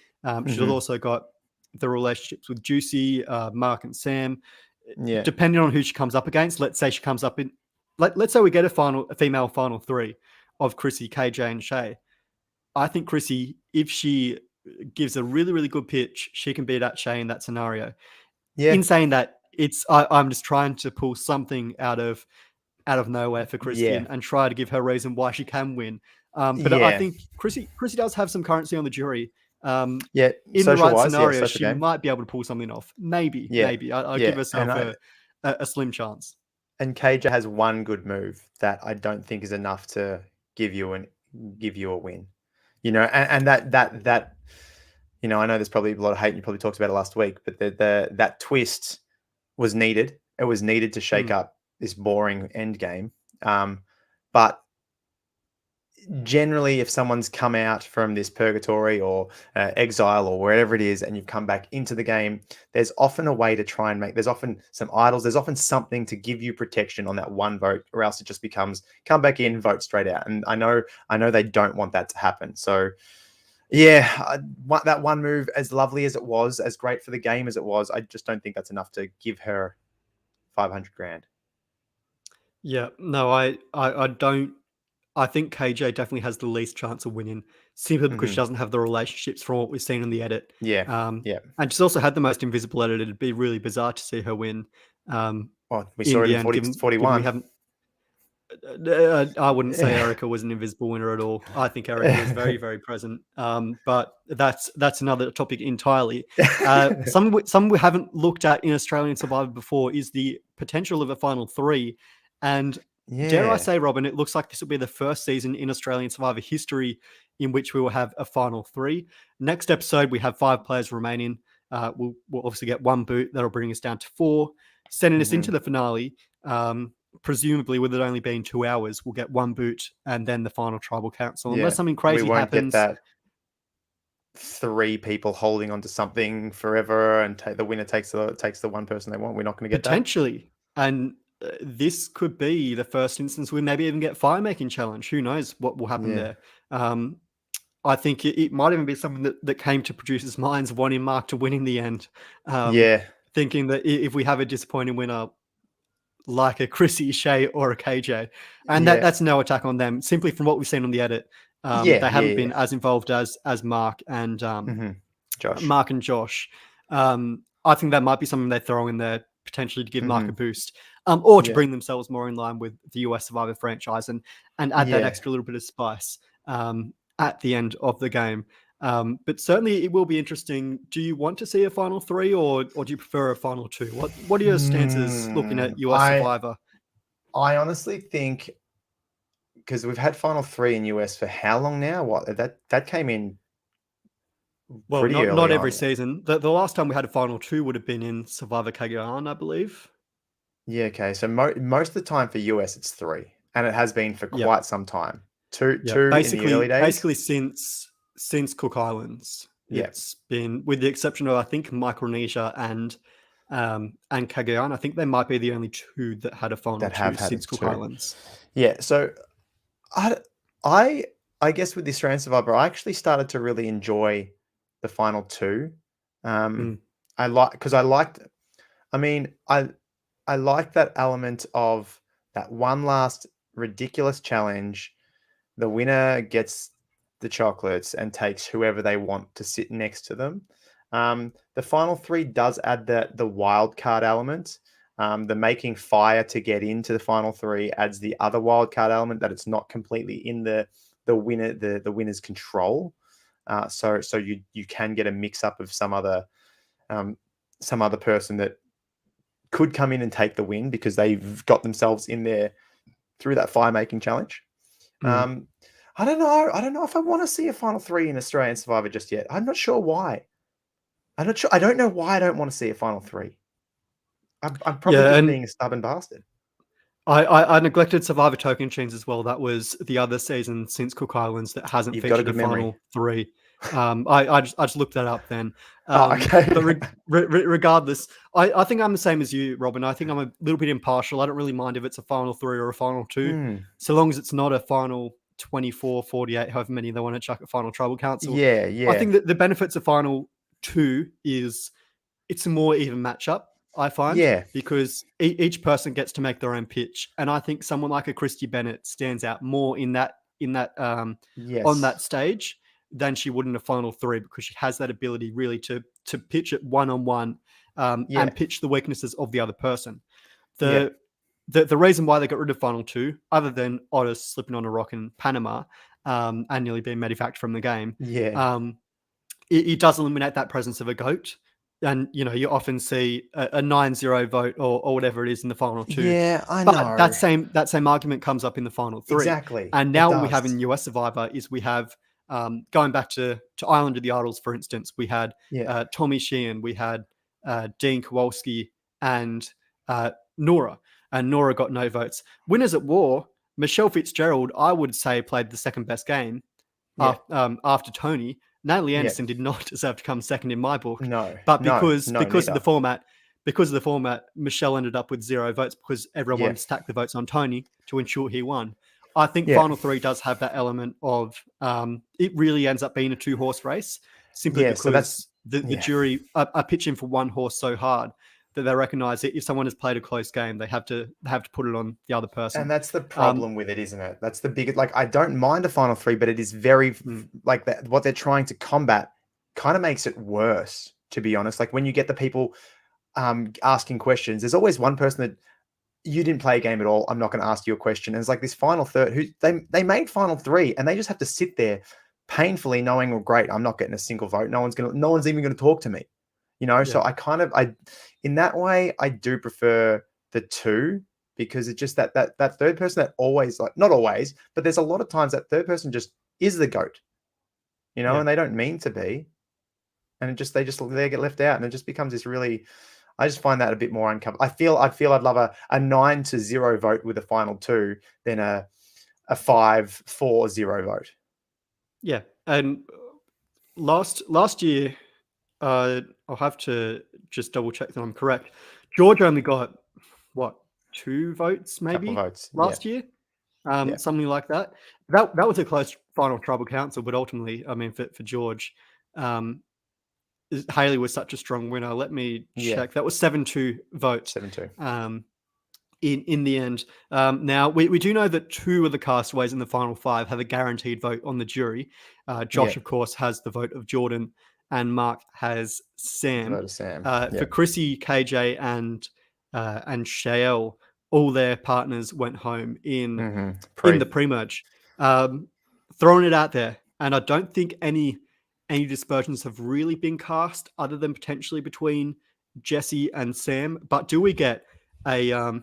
She's Hmm. also got the relationships with Juicy, Mark, and Sam. Yeah. Depending on who she comes up against, let's say she comes up in let's say we get a female final three of Chrissy, KJ, and Shay. I think Chrissy, if she gives a really, really good pitch, she can beat out Shay in that scenario. Yeah. In saying that, I'm just trying to pull something out of nowhere for Chrissy, Yeah. and try to give her reason why she can win. But I Yeah. think Chrissy does have some currency on the jury. Yeah. In the Social right wise, yeah. scenario, Social she game. might be able to pull something off. Maybe, Yeah. maybe. I'll give Yeah. And herself I a slim chance. and KJ has one good move that I don't think is enough to give you an give you a win. And I know there's probably a lot of hate, and you probably talked about it last week, but that twist was needed. It was needed to shake Mm. up this boring end game. But generally, if someone's come out from this purgatory or exile or wherever it is, and you've come back into the game, there's often a way to try and there's often some idols, there's often something to give you protection on that one vote, or else it just becomes come back in, vote straight out. And I know they don't want that to happen. So yeah, that one move, as lovely as it was, as great for the game as it was, I just don't think that's enough to give her 500 grand. Yeah, no, I don't. I think KJ definitely has the least chance of winning, simply because she Hmm. doesn't have the relationships from what we've seen in the edit. Yeah, yeah. And she's also had the most invisible edit. It'd be really bizarre to see her win Well, we in saw it the in end, 40 given we 41. haven't. I wouldn't say Erica was an invisible winner at all. I think Erica was very, very present. But that's another topic entirely. Some we haven't looked at in Australian Survivor before is the potential of a final three, and dare I Yeah. say, Robin, it looks like this will be the first season in Australian Survivor history in which we will have a final three. Next episode, we have 5 players remaining. We'll obviously get one boot that'll bring us down to 4, sending us Hmm. into the finale. Presumably, with it only being 2 hours, we'll get one boot and then the final tribal council. Unless Yeah. something We crazy won't get happens, that. three people holding onto something forever, and the winner takes the one person they want. We're not going to get that. Potentially. And this could be the first instance we maybe even get fire making challenge. Who knows what will happen Yeah. there? I think it might even be something that came to producers' minds, wanting Mark to win in the end, Yeah. thinking that if we have a disappointing winner like a Chrissy, Shay, or a KJ, and Yeah. that's no attack on them, simply from what we've seen on the edit, Yeah. they Yeah. haven't been Yeah. as involved as Mark and Josh. Mark and Josh. I think that might be something they throw in there potentially to give Mark a boost, or to Yeah. bring themselves more in line with the US Survivor franchise and add that Yeah. extra little bit of spice at the end of the game. But certainly it will be interesting. Do you want to see a final three, or do you prefer a final two? What are your stances looking at US Survivor? I honestly think, because we've had final three in US for how long now? What that came in Well, pretty not early every on. season. The last time we had a final two would have been in Survivor Cagayan, I believe. Yeah, okay. So most of the time for US it's three, and it has been for Yeah, quite some time. Two yeah. in the early days. Basically since Cook Islands, Yeah, it's been, with the exception of I think Micronesia and Cagayan. I think they might be the only two that had a final that have two had since it Cook too. Islands. Yeah, so I I I guess with the Australian Survivor, I actually started to really enjoy the final two. Mm, I like because I liked. I mean, I like that element of that one last ridiculous challenge. The winner gets the chocolates and takes whoever they want to sit next to them. The final three does add the wild card element. The making fire to get into the final three adds the other wild card element, that it's not completely in the winner's control. So you can get a mix up of some other person that could come in and take the win because they've got themselves in there through that fire making challenge. mm. Um, I don't know. I don't know if I want to see a final three in Australian Survivor just yet. I'm not sure why. I'm not sure. I don't know why I don't want to see a final three. I'm probably Yeah, just and being a stubborn bastard. I neglected Survivor Token Chains as well. That was the other season since Cook Islands that hasn't You've got a featured a good memory. final three. I just looked that up then. Oh, okay. But regardless, I think I'm the same as you, Robin. I think I'm a little bit impartial. I don't really mind if it's a final three or a final two, Hmm. so long as it's not a final 24, 48, however many they want to chuck at Final Tribal Council. Yeah, I yeah, think that the benefits of final two is it's a more even matchup, I find, yeah. because each person gets to make their own pitch, and I think someone like a Christy Bennett stands out more in that on Yes. that stage than she would in a final three, because she has that ability really to pitch it one on one Yeah, and pitch the weaknesses of the other person. yeah, The reason why they got rid of final two, other than Otis slipping on a rock in Panama and nearly being medevaced from the game, yeah, um, it does eliminate that presence of a goat. And you often see a 9-0 vote or whatever it is in the final two. yeah. I But know. that same argument comes up in the final three. Exactly. And It now what we have does. in US Survivor is we have going back to Island of the Idols, for instance, we had Yeah, Tommy Sheehan, we had Dean Kowalski, and Nora. And Nora got no votes. Winners at War, Michelle Fitzgerald, I would say, played the second best game yeah, after Tony. Natalie yeah. Anderson did not deserve to come second in my book, No, but no, because no, of neither. the format, Michelle ended up with 0 votes because Yeah, everyone stacked the votes on Tony to ensure he won. I think yeah, Final Three does have that element of it really ends up being a 2-horse race, simply yeah. So that's because the yeah. jury are pitching for one horse so hard that they recognize that if someone has played a close game, they have to put it on the other person. And that's the Um, problem with it, isn't it? That's the biggest. Like, I don't mind a final three, but it is very mm, like that. What they're trying to combat kind of makes it worse, to be honest. Like when you get the people asking questions, there's always one person that you didn't play a game at all. I'm not going to ask you a question. And it's like this final third who they made final three, and they just have to sit there painfully knowing, well, great, I'm not getting a single vote. No one's even going to talk to me. So yeah. I in that way I do prefer the two, because it's just that third person that always, like, not always, but there's a lot of times that third person just is the goat, Yeah. and they don't mean to be, and they get left out, and it just becomes this really. I just find that a bit more uncomfortable. I'd love a 9-0 vote with a final two than a 5-4-0 vote. Yeah, and last year, I'll have to just double check that I'm correct. George only got what, 2 votes Couple maybe votes. Yeah. last year, Yeah. something like that. That was a close final tribal council, but ultimately, I mean, for George, um, Haley was such a strong winner. Let me Yeah. check. That was 7-2 vote. 7-2. In the end. Now, we do know that 2 of the castaways in the final 5 have a guaranteed vote on the jury. Josh, Yeah. of course, has the vote of Jordan, and Mark has Sam. Vote of Sam. Yeah. For Chrissy, KJ, and Shael, all their partners went home in the pre-merge. Throwing it out there, and I don't think any dispersions have really been cast other than potentially between Jesse and Sam. But do we get a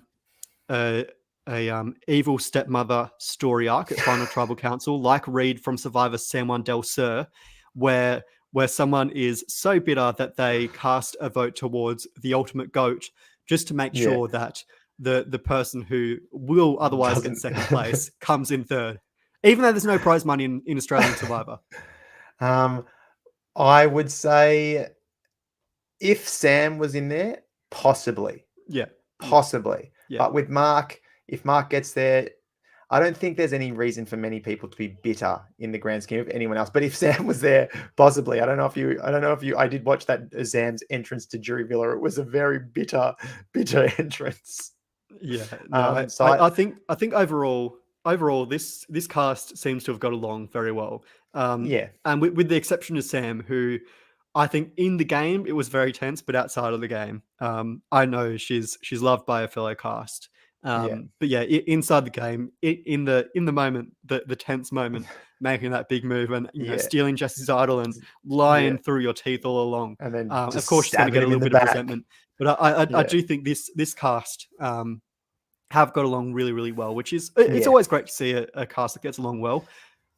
evil stepmother story arc at Final Tribal Council, like Reed from Survivor San Juan del Sur, where someone is so bitter that they cast a vote towards the ultimate goat just to make sure that the person who will otherwise get second place comes in third, even though there's no prize money in Australian Survivor. I would say if Sam was in there, possibly. Yeah. Possibly. Yeah. But with Mark, if Mark gets there, I don't think there's any reason for many people to be bitter in the grand scheme of anyone else. But if Sam was there, possibly. I don't know if you. I did watch that Sam's entrance to Jury Villa. It was a very bitter entrance. Yeah. No, I think overall this cast seems to have got along very well. Yeah. And with the exception of Sam, who I think in the game it was very tense, but outside of the game, I know she's loved by a fellow cast. But yeah, inside the game, in the moment, the tense moment, making that big move and stealing Jesse's idol and lying through your teeth all along. And then of course, she's going to get a little bit of resentment. But I do think this cast have got along really, really well, which is it's always great to see a cast that gets along well.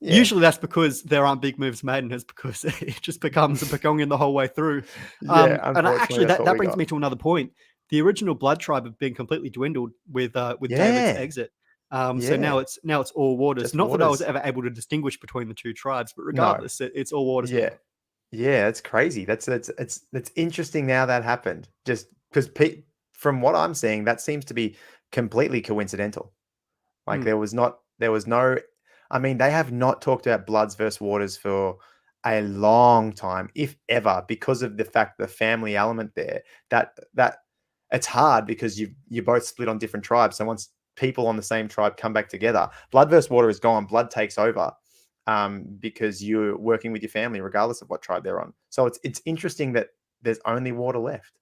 Yeah. Usually that's because there aren't big moves made, and it's because it just becomes a Pekongin the whole way through. And actually, that brings me to another point. The original Blood Tribe have been completely dwindled with David's exit. So now it's all waters. Just Not waters. that I was ever able to distinguish between the two tribes, but regardless, it's all waters. Yeah, yeah, it's crazy. That's interesting. Now that happened, just because from what I'm seeing, that seems to be completely coincidental. Like there was no. I mean, they have not talked about Bloods versus Waters for a long time, if ever, because of the fact the family element there. That it's hard because you both split on different tribes. So once people on the same tribe come back together, Blood versus Water is gone. Blood takes over because you're working with your family regardless of what tribe they're on. So it's interesting that there's only Water left.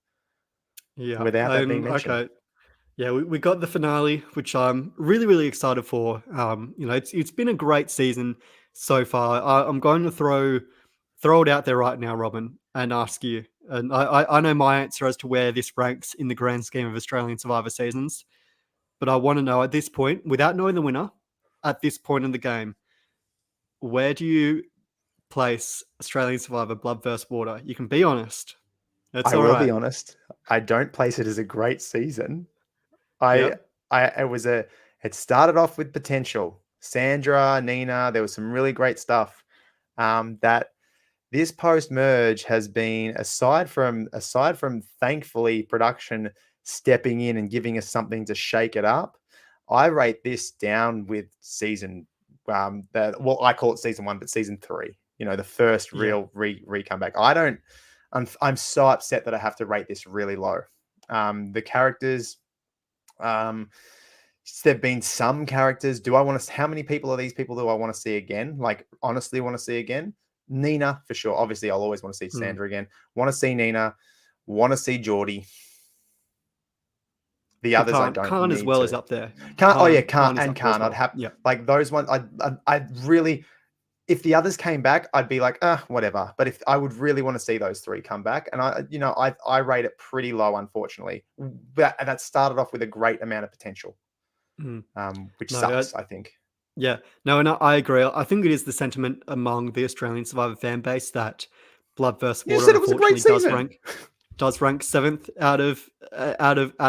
Yeah, without that being mentioned. Okay. Yeah, we got the finale, which I'm really, really excited for. It's been a great season so far. I'm going to throw it out there right now, Robin, and ask you. And I know my answer as to where this ranks in the grand scheme of Australian Survivor seasons, but I want to know at this point, without knowing the winner, at this point in the game, where do you place Australian Survivor Blood vs. Water? You can be honest. I will be honest. I don't place it as a great season. It started off with potential. Sandra, Nina, there was some really great stuff. That this post-merge has been, aside from thankfully production stepping in and giving us something to shake it up, I rate this down with season I call it season 1, but season 3. The first real re-comeback. I'm so upset that I have to rate this really low. The characters, there've been some characters. How many people are these people do I want to see again? Like, honestly want to see again? Nina, for sure. Obviously, I'll always want to see Sandra again. Want to see Nina. Want to see Geordie. The others I don't. Khan as well is up there. Khan. Khan. I'd have like those ones. I'd really. If the others came back, I'd be like, whatever. But if I would really want to see those 3 come back, and I rate it pretty low, unfortunately. That started off with a great amount of potential, which sucks, I think. Yeah, no, and I agree. I think it is the sentiment among the Australian Survivor fan base that Blood vs. Water unfortunately does rank 7th out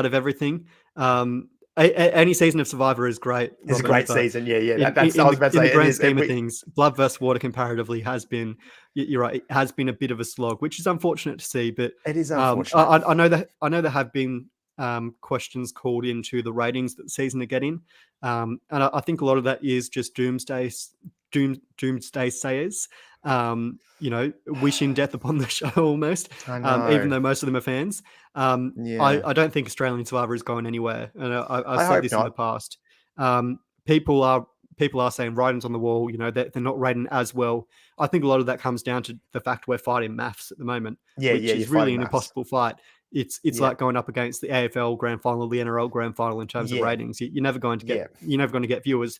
of everything. Any season of Survivor is great, It's a Robin, great but season. Yeah, yeah. That's I in was the about to in the say it grand is. scheme of things, Blood vs Water comparatively has been, you're right, it has been a bit of a slog, which is unfortunate to see. But It is unfortunate. I know there have been questions called into the ratings that the season are getting, and I think a lot of that is just doomsday sayers, wishing death upon the show almost, I even know. though most of them are fans. Yeah. I don't think Australian Survivor is going anywhere, and I've I said hope this in the not. past. Um, people are people are saying writings on the wall. They're not rating as well. I think a lot of that comes down to the fact we're fighting maths at the moment, Yeah, yeah. which You're is really fighting an maths. impossible fight. It's Yeah. like going up against the AFL grand final, the NRL grand final in terms of Yeah. ratings. You're never going to get Yeah. you're never going to get viewers.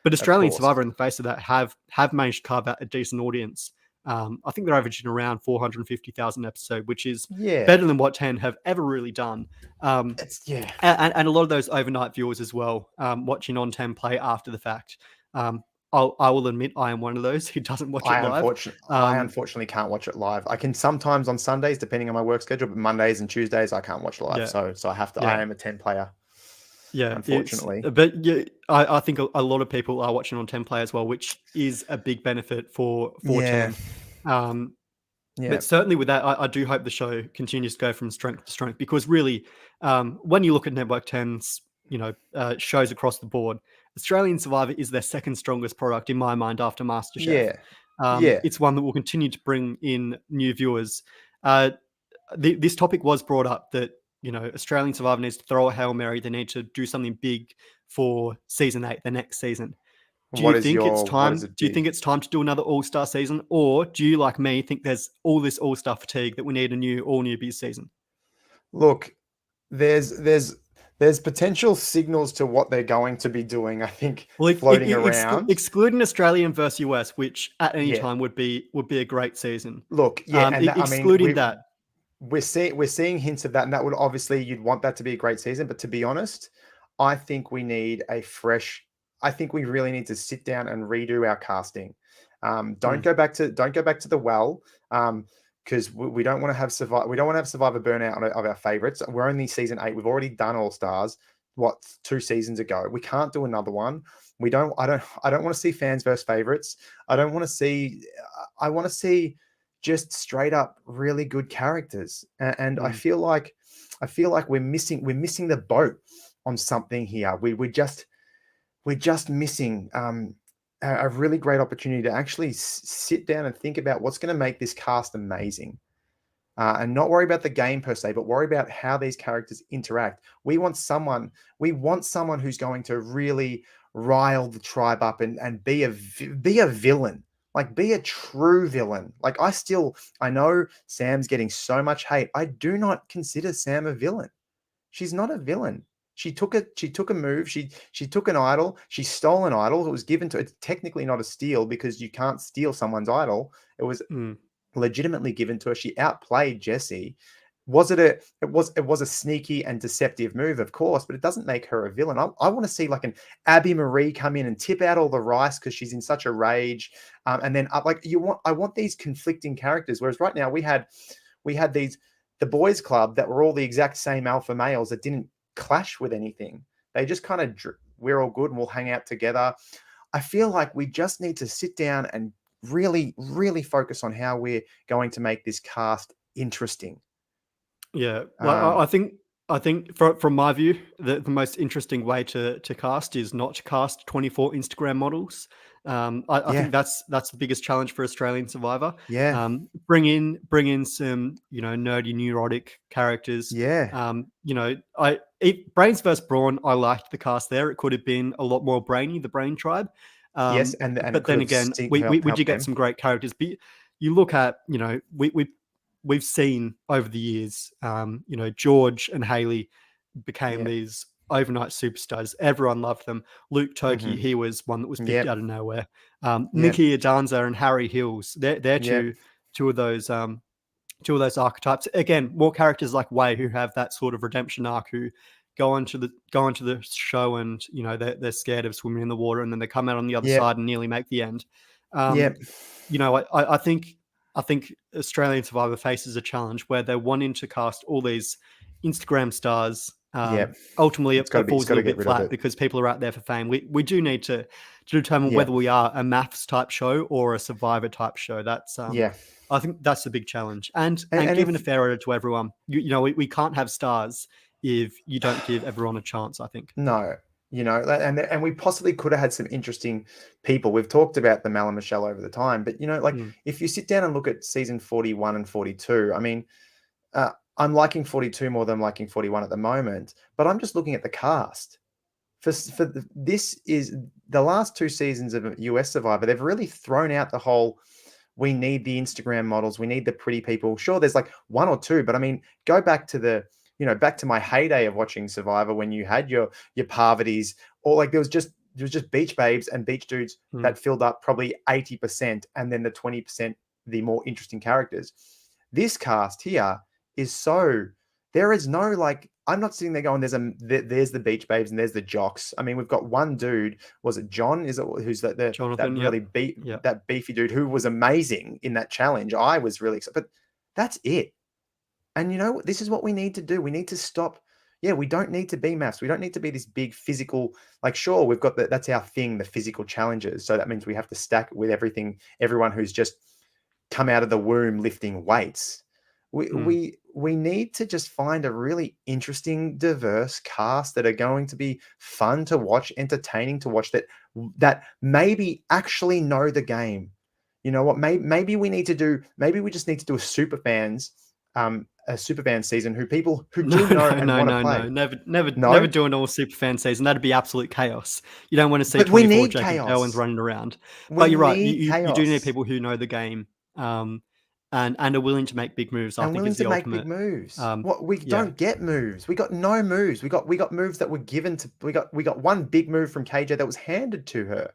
But Of Australian course. Survivor, in the face of that, have managed to carve out a decent audience. I think they're averaging around 450,000 episode, which is Yeah. better than what 10 have ever really done. It's yeah. And a lot of those overnight viewers as well, watching on 10 play after the fact. I will admit I am one of those who doesn't watch it live. I Um, unfortunately can't watch it live. I can sometimes on Sundays, depending on my work schedule, but Mondays and Tuesdays I can't watch live. yeah, So I have to. I yeah, am a 10 player, yeah. unfortunately. But yeah, I think a lot of people are watching on 10 play as well, which is a big benefit for Yeah. 10. Um, Yeah. but certainly with that, I do hope the show continues to go from strength to strength, because really, when you look at Network 10's, shows across the board, Australian Survivor is their second strongest product in my mind after MasterChef. Yeah. Yeah. It's one that will continue to bring in new viewers. Uh, this topic was brought up that Australian Survivor needs to throw a Hail Mary. They need to do something big for season 8, the next season. Do you think it's What is time? it Do you think big? it's time to do another All Star season, or do you, like me, think there's all this All Star fatigue that we need a new all newbies season? Look, there's potential signals to what they're going to be doing, I think, Well, floating around. excluding Australian versus US, which at any Yeah. time would be a great season. Look, yeah, and I mean, Excluding that, we're seeing hints of that, and that would obviously you'd want that to be a great season. But to be honest, I think we need a fresh. I think we really need to sit down and redo our casting. mm, Don't go back to the well. Because we don't want to have we don't want to have Survivor burnout of our favorites. We're only season 8. We've already done All Stars. What, 2 seasons ago? We can't do another one. We don't. I don't want to see fans versus favorites. I don't want to see. I want to see just straight up really good characters. And mm, I feel like we're missing the boat on something here. We're just missing a really great opportunity to actually sit down and think about what's going to make this cast amazing. And not worry about the game per se, but worry about how these characters interact. We want someone who's going to really rile the tribe up and be a villain, like be a true villain. Like I know Sam's getting so much hate. I do not consider Sam a villain. She's not a villain. She took a move. She took an idol. She stole an idol. It was given to. It's technically not a steal because you can't steal someone's idol. It was mm. legitimately given to her. She outplayed Jesse. It was a sneaky and deceptive move, of course, but it doesn't make her a villain. I want to see like an Abby Marie come in and tip out all the rice because she's in such a rage, and then I want these conflicting characters. Whereas right now we had the boys club that were all the exact same alpha males that didn't clash with anything. They just kind of we're all good and we'll hang out together. I feel like we just need to sit down and really, really focus on how we're going to make this cast interesting. Yeah, like Um, I think from my view, the most interesting way to cast is not to cast 24 Instagram models. I yeah, think that's the biggest challenge for Australian Survivor. yeah, Bring in some nerdy neurotic characters. yeah. Brains vs Brawn. I liked the cast there. It could have been a lot more brainy, the Brain Tribe. Yes, and it But could then have again, we helped did get them. some great characters. But you look at we've seen over the years, George and Haley became Yeah. these overnight superstars. Everyone loved them. Luke Toki, Hmm. he was one that was picked Yep. out of nowhere. Yep. Nikki Adanza and Harry Hills, they're Yep. two of those archetypes. Again, more characters like Wei who have that sort of redemption arc, who go onto the show and they're scared of swimming in the water, and then they come out on the other Yep. side and nearly make the end. Um, Yep. I think Australian Survivor faces a challenge where they're wanting to cast all these Instagram stars Yeah, Ultimately, it's got to it be. It's falls a got to little get bit rid of flat it. because people are out there for fame. We do need to determine Yeah, whether we are a maths type show or a Survivor type show. That's yeah, I think that's the big challenge. And and giving a if fair order to everyone, we can't have stars if you don't give everyone a chance. I think. no, and we possibly could have had some interesting people. We've talked about the Mal and Michelle over the time, but like Mm, if you sit down and look at season 41 and 42, I mean, I'm liking 42 more than I'm liking 41 at the moment, but I'm just looking at the cast. This is the last two seasons of US Survivor. They've really thrown out the whole. We need the Instagram models. We need the pretty people. Sure, there's like one or two, but I mean, go back to back to my heyday of watching Survivor when you had your Parvati's, or like there was just beach babes and beach dudes mm. that filled up probably 80%, and then the 20% the more interesting characters. This cast here is so there is no like I'm not sitting there going there's the beach babes and there's the jocks. I mean, we've got one dude, was it John? Is it who's that Jonathan, really yep, yep. that beefy dude who was amazing in that challenge? I was really excited, but that's it. And this is what we need to do. We need to stop. Yeah, we don't need to be maths. We don't need to be this big physical. Like, sure, we've got that's our thing, the physical challenges. So that means we have to stack with everyone who's just come out of the womb lifting weights. We Mm. we we need to just find a really interesting, diverse cast that are going to be fun to watch, entertaining to watch, that maybe actually know the game. You know what? Maybe we need to do. Maybe we just need to do a super fan season who people who No, do know no, and no, want to no, play. no. Never No, do an all super fan season. That'd be absolute chaos. You don't want to see but we 24 need Jacob Derwins chaos. running around. We But you're right. need You do need chaos. people who know the game, and are willing to make big moves. I And think willing is to the make big ultimate. moves. Um, What we yeah. don't get moves. We got no moves. We got moves that were given to we got one big move from KJ that was handed to her.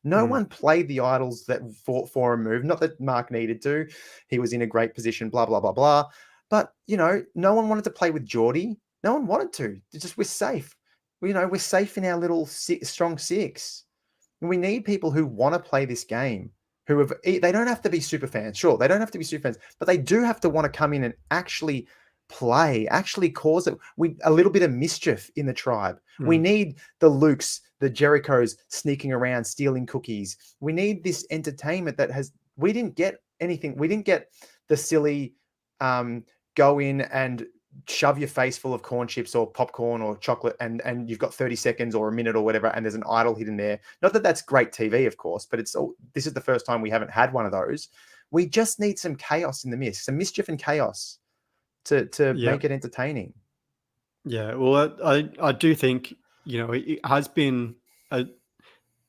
No Mm. one played the idols that fought for a move. Not that Mark needed to. He was in a great position, blah, blah, blah, blah. But no one wanted to play with Geordie. No one wanted to. It's just we're safe. We're safe in our little strong six. And we need people who want to play this game, they don't have to be super fans. Sure, they don't have to be super fans, but they do have to want to come in and actually play, actually cause a little bit of mischief in the tribe. We Mm. need the Lukes, the Jerichos sneaking around, stealing cookies. We need this entertainment we didn't get anything. We didn't get the silly go in and shove your face full of corn chips or popcorn or chocolate and you've got 30 seconds or a minute or whatever and there's an idol hidden there. Not that that's great TV, of course, but this is the first time we haven't had one of those. We just need some chaos in the mist, some mischief and chaos to Yeah. make it entertaining. Yeah. Well, I do think it has been a.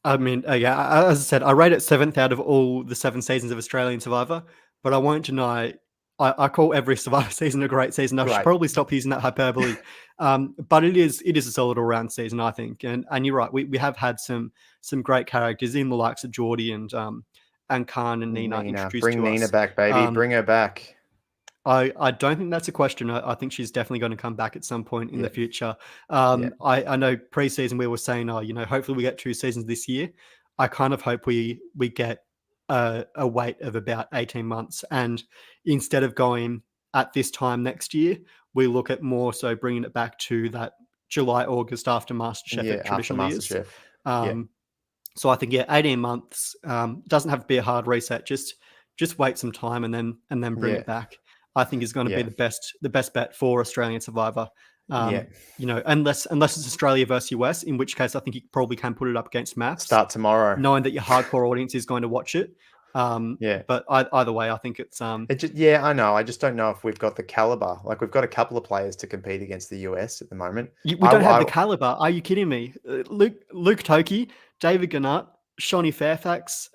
I mean, yeah, as I said, I rate it seventh out of all the 7 seasons of Australian Survivor, but I won't deny I call every Survivor season a great season. I should Great. probably stop using that hyperbole. But it is a solid all round season, I think. And you're right, we have had some great characters in the likes of Geordie and Khan and Nina Nina, introduced bring to Nina us. back, baby. Um, Bring her back. I don't think that's a question. I think she's definitely going to come back at some point in the Yeah. future. Yeah. I know preseason we were saying, hopefully we get 2 seasons this year. I kind of hope we get a wait of about 18 months, and instead of going at this time next year, we look at more so bringing it back to that July August after MasterChef Yeah. it After traditionally is. MasterChef. Yeah. So I think 18 months doesn't have to be a hard reset. Just wait some time and then bring Yeah. it back. I think is going to be Yeah. the best bet for Australian Survivor. Yeah. Unless it's Australia versus US, in which case I think you probably can put it up against maths, Start tomorrow. knowing that your hardcore audience is going to watch it. Yeah. But either way, I think it's Yeah, I know. I just don't know if we've got the caliber. Like we've got a couple of players to compete against the US at the moment. we don't have the caliber. Are you kidding me? Luke Toki, David Gannett, Shawnee Fairfax,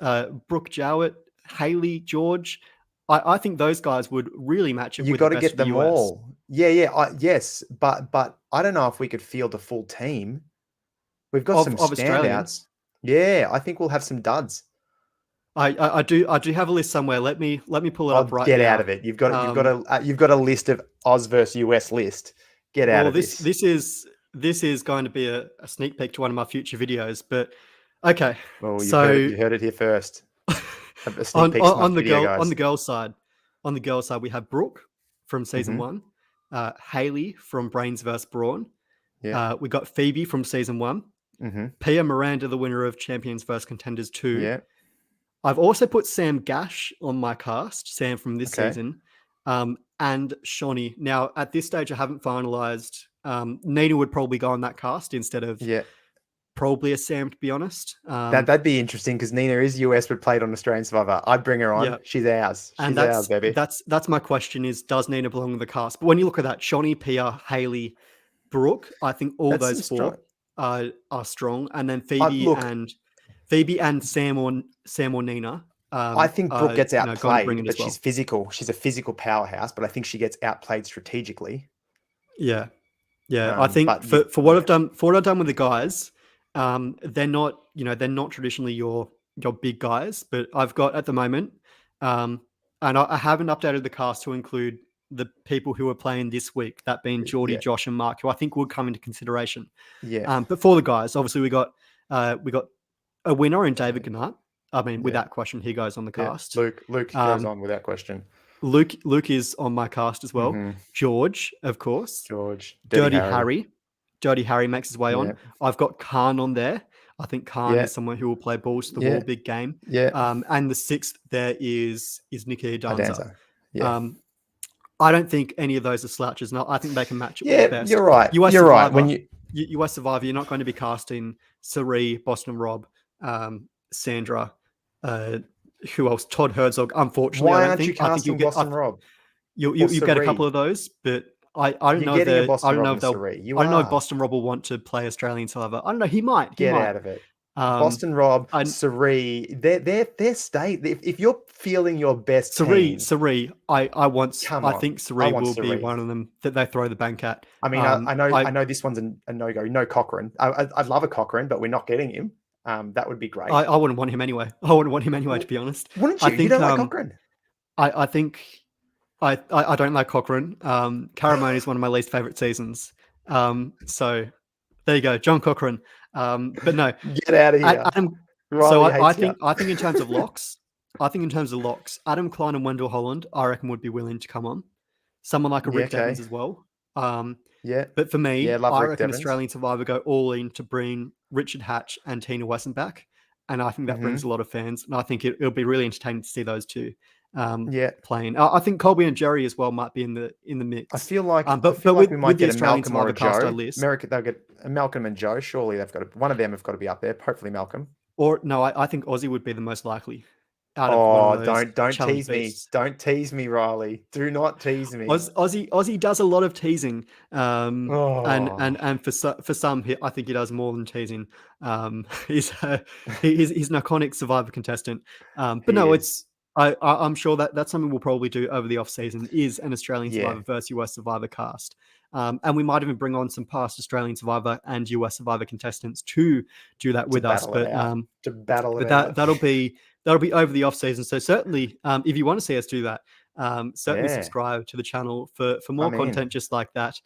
Brooke Jowett, Haley George. I think those guys would really match it You with the got to best get of the them US. all. Yeah, yes, but I don't know if we could field a full team. We've got some Of Australian. standouts. Yeah, I think we'll have some duds. I do have a list somewhere. Let me pull it up right Get now. out of it. You've got a list of Oz versus US list. Get out of this. This is going to be a sneak peek to one of my future videos. But okay, Well, so you heard it here first. A sneak on peek's my the video, guys. on the girls side, we have Brooke from season Mhm. 1, Haley from Brains vs Brawn, Yeah. We got Phoebe from season 1. Mm-hmm. Pia Miranda, the winner of Champions vs Contenders 2. Yeah. I've also put Sam Gash on my cast, Sam from this Okay. season, and Shawnee. Now, at this stage, I haven't finalized. Nina would probably go on that cast instead of Yeah. probably a Sam, to be honest. That'd be interesting because Nina is US but played on Australian Survivor. I'd bring her on. Yeah. She's ours. And She's ours, baby. that's my question is, does Nina belong in the cast? But when you look at that, Shawnee, Pia, Haley, Brooke, I think all That's those some four are strong. And then Phoebe look, and Sam or Nina. I think Brooke gets gonna bring outplayed, it but as well. she's physical. She's a physical powerhouse, but I think she gets outplayed strategically. Yeah. I think for what I've done with the guys, they're not traditionally your big guys, but I've got at the moment, and I haven't updated the cast to include the people who are playing this week, that being Geordie, Josh, and Mark, who I think would come into consideration. Yeah. But for the guys, obviously we got a winner in David Gannett. I mean, without question, he goes on the cast. Luke goes on without question. Luke is on my cast as well. Mm-hmm. George, of course. Dirty Harry. Dirty Harry makes his way on. I've got Khan on there. I think Khan is someone who will play balls to the wall, big game. Yeah. And the 6th there is Nikki Adanza. Yeah. I don't think any of those are slouches. No, I think they can match it with the best. You're right. US You're Survivor, right. US Survivor, you're not going to be casting Sari, Boston Rob, Sandra, who else? Todd Herzog. Unfortunately, why I don't aren't think. you casting Boston Rob? You get a couple of those, but I don't know. I don't know if Boston Rob will want to play Australian Survivor. I don't know. He might. Get out of it. Boston Rob, Sari, their state. If you're feeling your best, Sari, I think Sari will be one of them that they throw the bank at. I mean, I know this one's a no-go. No Cochrane. I'd love a Cochrane, but we're not getting him. That would be great. I wouldn't want him anyway. To be honest. Wouldn't you? You don't like Cochrane? I think I don't like Cochrane. Caramone is one of my least favorite seasons. So there you go, John Cochrane. But no, get out of here. I think in terms of locks, Adam Klein and Wendell Holland, I reckon would be willing to come on. Someone like a Rick Devens as well. But for me, I reckon Australian Survivor go all in to bring Richard Hatch and Tina Wesson back, and I think that brings a lot of fans. And I think it'll be really entertaining to see those two playing. I think Colby and Jerry as well might be in the mix. I feel like, we might get a Malcolm or a Joe. They'll get a Malcolm and Joe. Surely one of them have got to be up there. Hopefully Malcolm. Or no, I think Aussie would be the most likely. Don't tease me. Don't tease me, Riley. Do not tease me. Aussie does a lot of teasing. And for some, I think he does more than teasing. He's an iconic Survivor contestant. I'm sure that's something we'll probably do over the off season is an Australian Survivor versus US Survivor cast. And we might even bring on some past Australian Survivor and US Survivor contestants to do that with us. But to battle it out. That'll be over the off season. So certainly, if you want to see us do that, certainly subscribe to the channel for more content just like that.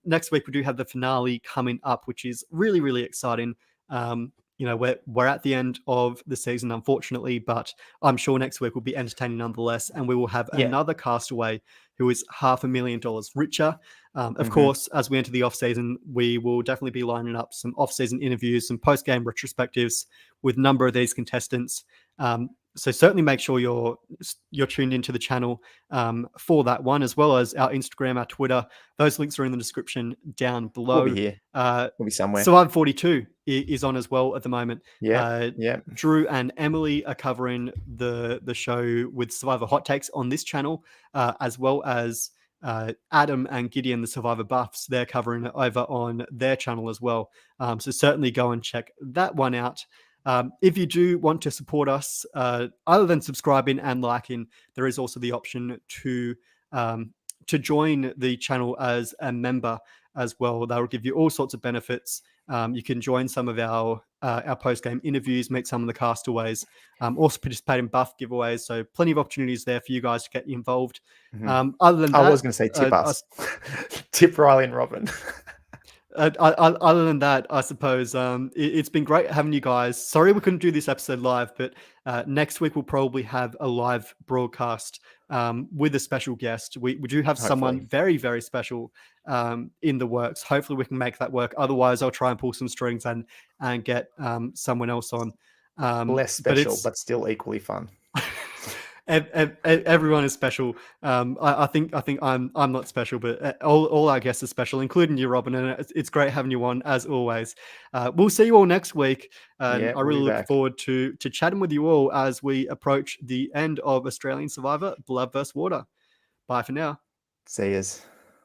Next week we do have the finale coming up, which is really, really exciting. We're at the end of the season, unfortunately, but I'm sure next week will be entertaining nonetheless, and we will have another castaway who is $500,000 richer. Of course, as we enter the off season, we will definitely be lining up some off season interviews, some post game retrospectives with a number of these contestants. So certainly make sure you're tuned into the channel for that one, as well as our Instagram, our Twitter. Those links are in the description down below. We'll be here. We'll be somewhere. Survivor 42 is on as well at the moment. Yeah. Drew and Emily are covering the show with Survivor Hot Takes on this channel, as well as Adam and Gideon, the Survivor Buffs. They're covering it over on their channel as well. So certainly go and check that one out. If you do want to support us, other than subscribing and liking, there is also the option to join the channel as a member as well. That will give you all sorts of benefits. You can join some of our post-game interviews, meet some of the castaways, also participate in buff giveaways. So plenty of opportunities there for you guys to get involved. Other than that, I was going to say tip us. Tip Riley and Robin. Other than that, I suppose it's been great having you guys. Sorry we couldn't do this episode live, but next week we'll probably have a live broadcast with a special guest. We do have someone Hopefully. very, very special in the works. Hopefully we can make that work. Otherwise, I'll try and pull some strings and get someone else on. Less But special, it's but still equally fun. everyone is special. I think I'm not special, but all our guests are special, including you, Robin. And it's great having you on as always. We'll see you all next week, and Yeah, I we'll really be look back. forward to chatting with you all as we approach the end of Australian Survivor: Blood vs. Water. Bye for now. See yous.